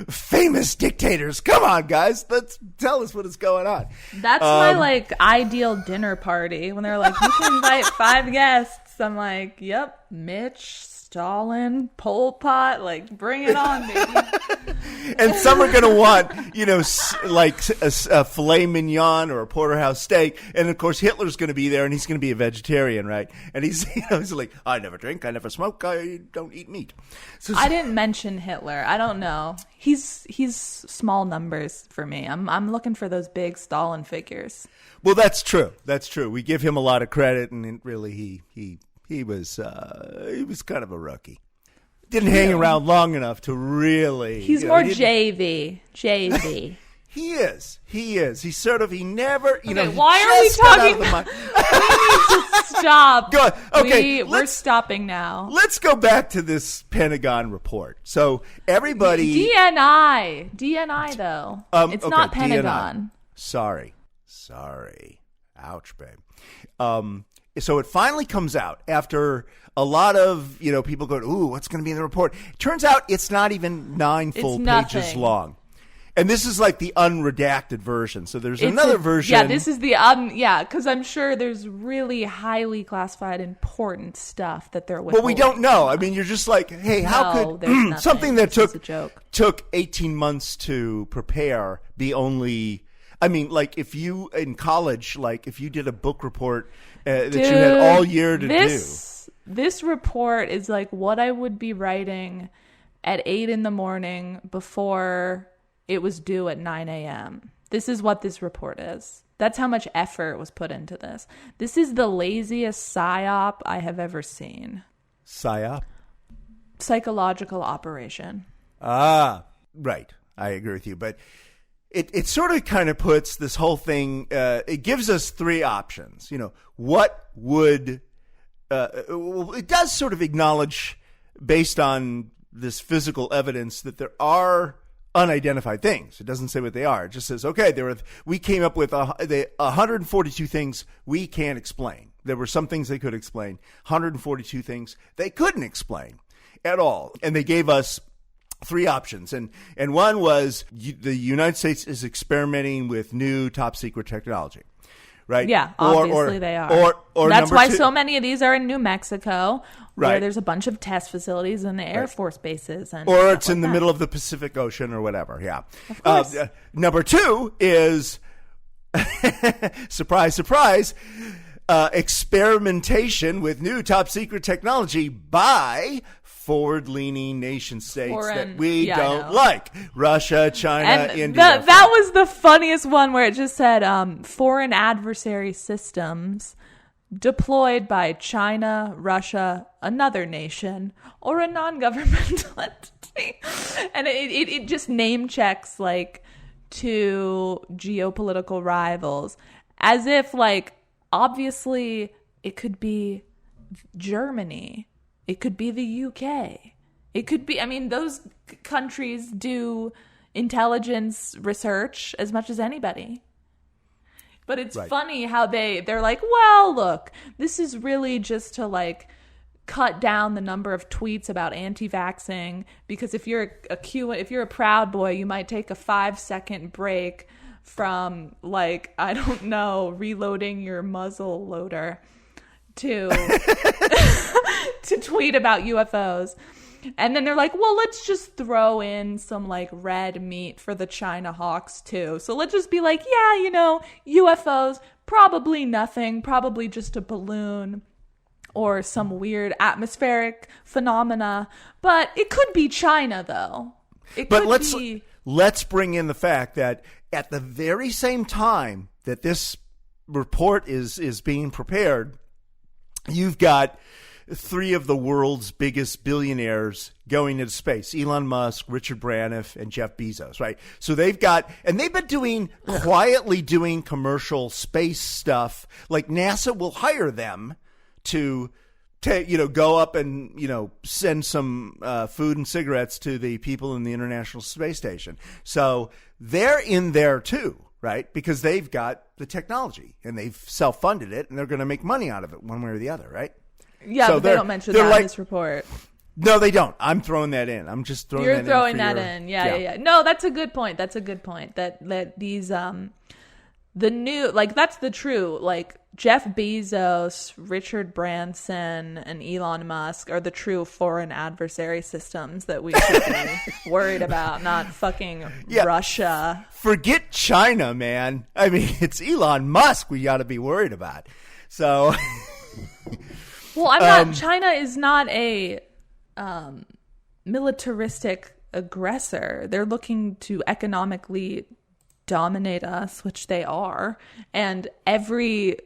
Famous dictators. Come on, guys. Let's tell us what is going on. That's my ideal dinner party. When they're like, you can invite 5 guests. I'm like, yep, Mitch, Stalin, Pol Pot, bring it on, baby. And some are going to want, like a filet mignon or a porterhouse steak. And of course, Hitler's going to be there and he's going to be a vegetarian, right? And he's like, I never drink, I never smoke, I don't eat meat. So, I didn't mention Hitler. I don't know. He's small numbers for me. I'm looking for those big Stalin figures. Well, that's true. That's true. We give him a lot of credit, and really he was kind of a rookie. Didn't hang around long enough to really. He's more JV. He is. He's sort of, he never, you know, why are we talking? We need to stop. Go ahead. Okay, we're stopping now. Let's go back to this Pentagon report. So everybody, DNI though. It's okay, not Pentagon. DNI. Sorry. Ouch, babe. So it finally comes out after a lot of, you know, people go, ooh, what's going to be in the report? Turns out it's not even 9 full pages long. And this is like the unredacted version. So there's another version. Yeah, this is the because I'm sure there's really highly classified, important stuff that they're withholding. Well, we don't know. I mean, you're just like, hey, how could something that took 18 months to prepare be only? I mean, like if you in college, like if you did a book report that you had all year to do. This report is like what I would be writing at 8 a.m. before it was due at 9 a.m. This is what this report is. That's how much effort was put into this. This is the laziest PSYOP I have ever seen. PSYOP? Psychological operation. Ah, right. I agree with you. But it sort of kind of puts this whole thing, it gives us 3 options. You know, what would, it does sort of acknowledge, based on this physical evidence, that there are unidentified things. It doesn't say what they are. It just says, okay, we came up with 142 things we can't explain. There were some things they could explain. 142 things they couldn't explain at all. And they gave us 3 options. And one was the United States is experimenting with new top secret technology. Right? Yeah, obviously they are. Or that's why 2, so many of these are in New Mexico, where right. there's a bunch of test facilities and Air Force bases. Or it's in the middle of the Pacific Ocean or whatever, yeah. Of course. Number 2 is, surprise, surprise, experimentation with new top secret technology by forward-leaning nation states that we don't like. Russia, China, and India. That was the funniest one, where it just said foreign adversary systems deployed by China, Russia, another nation, or a non-governmental entity. And it just name checks like 2 geopolitical rivals, as if like obviously it could be Germany. It could be the UK. It could be, I mean, those countries do intelligence research as much as anybody. But it's funny how they're like, well, look, this is really just to like cut down the number of tweets about anti-vaxxing, because if you're a Proud Boy, you might take a 5-second break from like, I don't know, reloading your muzzle loader to to tweet about UFOs. And then they're like, well, let's just throw in some like red meat for the China hawks too. So let's just be like, yeah, you know, UFOs, probably nothing, probably just a balloon or some weird atmospheric phenomena. But it could be China though. Let's bring in the fact that at the very same time that this report is being prepared, you've got 3 of the world's biggest billionaires going into space: Elon Musk, Richard Branson, and Jeff Bezos, right? So they've been quietly doing commercial space stuff. Like NASA will hire them to go up and, send some food and cigarettes to the people in the International Space Station. So they're in there too, right? Because they've got the technology and they've self-funded it and they're going to make money out of it one way or the other, right? Yeah, so but they don't mention that in this report. No, they don't. I'm throwing that in. I'm just throwing that in. You're throwing that in. Yeah. No, that's a good point. That these, the new, like, that's the true, like, Jeff Bezos, Richard Branson, and Elon Musk are the true foreign adversary systems that we should be worried about, not fucking Russia. Forget China, man. I mean, it's Elon Musk we got to be worried about. So... Well, I'm not. China is not a militaristic aggressor. They're looking to economically dominate us, which they are. And every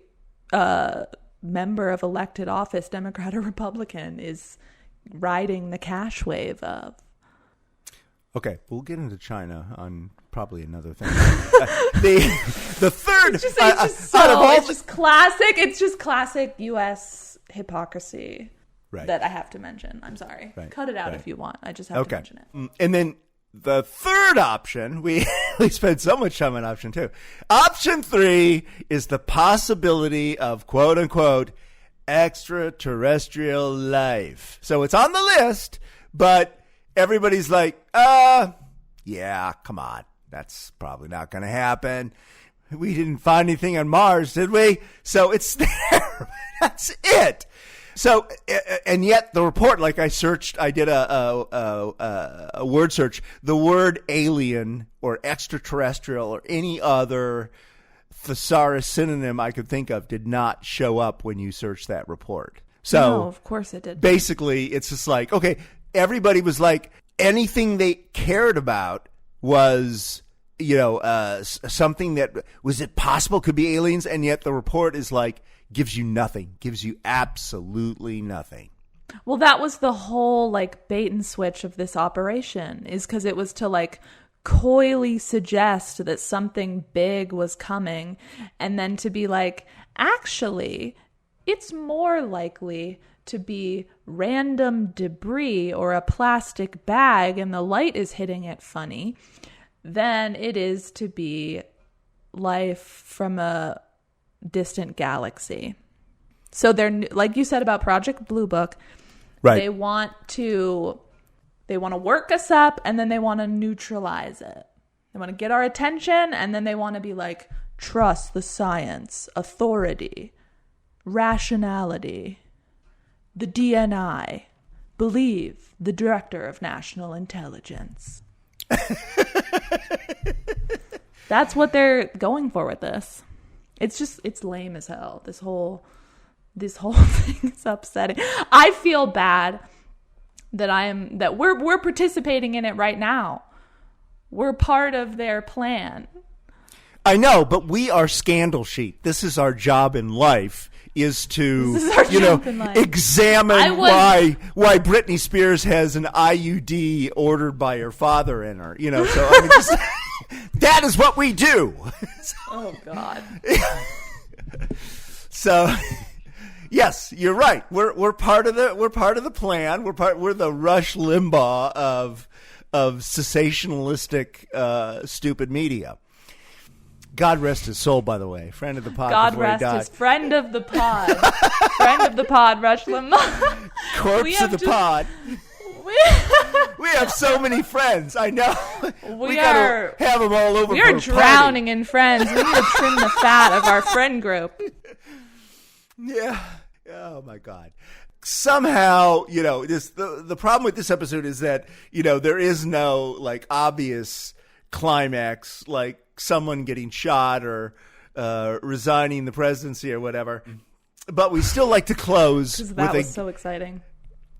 member of elected office, Democrat or Republican, is riding the cash wave of. Okay, we'll get into China on probably another thing. The third, It's just classic U.S. hypocrisy that I have to mention. I'm sorry. Cut it out if you want. I just have to mention it. And then the third option, we spent so much time on option 2. Option 3 is the possibility of quote unquote extraterrestrial life. So it's on the list, but everybody's like, yeah, come on. That's probably not going to happen. We didn't find anything on Mars, did we? So it's there. That's it. So, and yet the report, like I did a word search. The word alien or extraterrestrial or any other thesaurus synonym I could think of did not show up when you searched that report. So, no, of course it did. Basically, it's just like, okay, everybody was like, anything they cared about was, something that was it possible could be aliens, and yet the report is like, gives you nothing, gives you absolutely nothing. Well, that was the whole like bait and switch of this operation, is because it was to like coyly suggest that something big was coming, and then to be like, actually, it's more likely to be random debris or a plastic bag and the light is hitting it funny than it is to be life from a distant galaxy. So they're, like you said about Project Blue Book, they want to work us up and then they want to neutralize it. They want to get our attention and then they want to be like, trust the science, authority, rationality, the DNI, believe the Director of National Intelligence. That's what they're going for with this. It's lame as hell. This whole thing is upsetting. I feel bad that we're participating in it right now. We're part of their plan. I know, but we are scandal sheet. This is our job in life, is to examine why Britney Spears has an IUD ordered by her father in her. So I mean, that is what we do. Oh God. So yes, you're right. We're part of the plan. We're the Rush Limbaugh of sensationalistic stupid media. God rest his soul, by the way. Friend of the pod. God rest his friend of the pod. Friend of the pod, Rush Limbaugh. Corpse of the pod. We have so many friends. I know. We gotta have them all over. We are drowning in friends. We need to trim the fat of our friend group. Yeah. Oh my God. Somehow, the problem with this episode is that, there is no like obvious climax, like someone getting shot or resigning the presidency or whatever. But we still like to close with that was so exciting.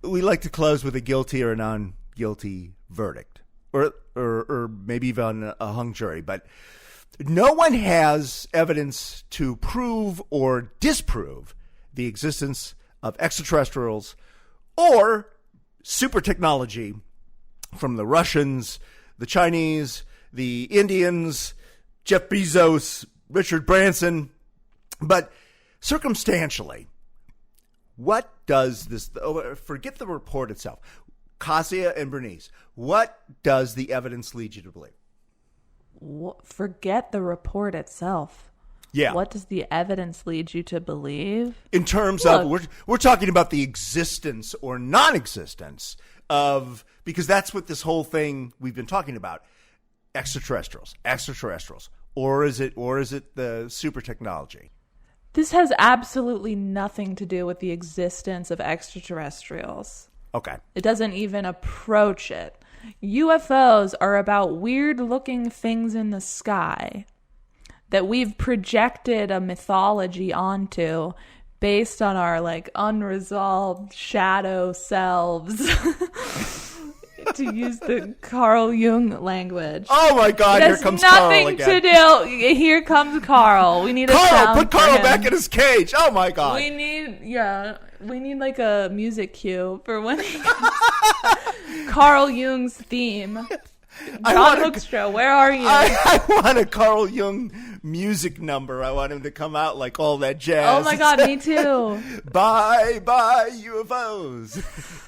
We like to close with a guilty or a non-guilty verdict, or maybe even a hung jury. But no one has evidence to prove or disprove the existence of extraterrestrials or super technology from the Russians, the Chinese, the Indians, Jeff Bezos, Richard Branson. But circumstantially, what does this, forget the report itself, Kassia and Bernice, what does the evidence lead you to believe? Forget the report itself. Yeah. What does the evidence lead you to believe? In terms of, we're talking about the existence or non-existence of, because that's what this whole thing we've been talking about. Extraterrestrials, or is it the super technology? This has absolutely nothing to do with the existence of extraterrestrials. Okay. It doesn't even approach it. UFOs are about weird-looking things in the sky that we've projected a mythology onto based on our like unresolved shadow selves. To use the Carl Jung language. Oh my God! Here comes Carl again. Nothing to do. Here comes Carl. We need a sound. Put Carl back in his cage. Oh my God! We need like a music cue for when Carl Jung's theme. John Hoekstra, where are you? I want a Carl Jung music number. I want him to come out like all that jazz. Oh my God, me too. Bye, bye, UFOs.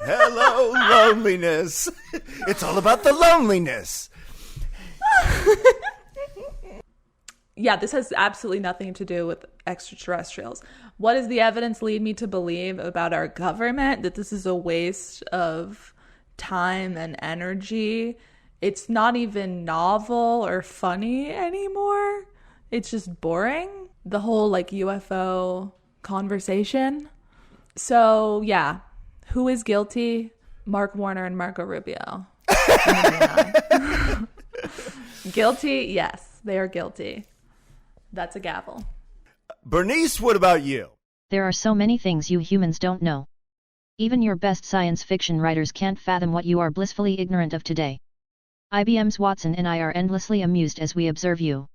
Hello, loneliness. It's all about the loneliness. Yeah, this has absolutely nothing to do with extraterrestrials. What does the evidence lead me to believe about our government? That this is a waste of time and energy. It's not even novel or funny anymore. It's just boring. The whole like UFO conversation. So yeah, who is guilty? Mark Warner and Marco Rubio. Guilty? Yes, they are guilty. That's a gavel. Bernice, what about you? There are so many things you humans don't know. Even your best science fiction writers can't fathom what you are blissfully ignorant of today. IBM's Watson and I are endlessly amused as we observe you.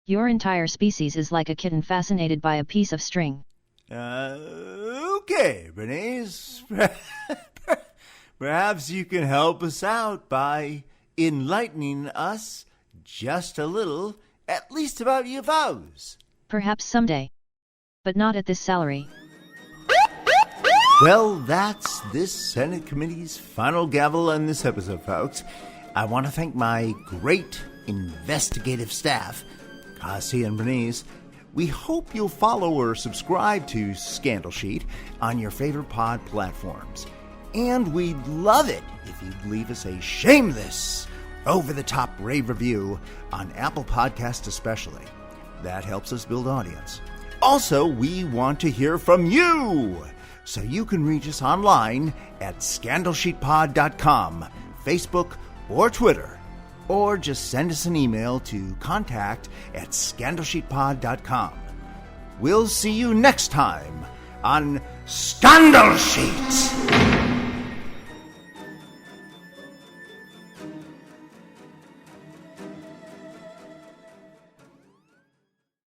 Your entire species is like a kitten fascinated by a piece of string. Okay, Bernice. Perhaps you can help us out by enlightening us just a little, at least about UFOs. Perhaps someday. But not at this salary. Well, that's this Senate committee's final gavel on this episode, folks. I want to thank my great investigative staff, Kassia and Bernice. We hope you'll follow or subscribe to Scandal Sheet on your favorite pod platforms. And we'd love it if you'd leave us a shameless, over-the-top rave review on Apple Podcasts especially. That helps us build audience. Also, we want to hear from you, so you can reach us online at scandalsheetpod.com, Facebook, or Twitter, or just send us an email to contact@scandalsheetpod.com. We'll see you next time on Scandal Sheet.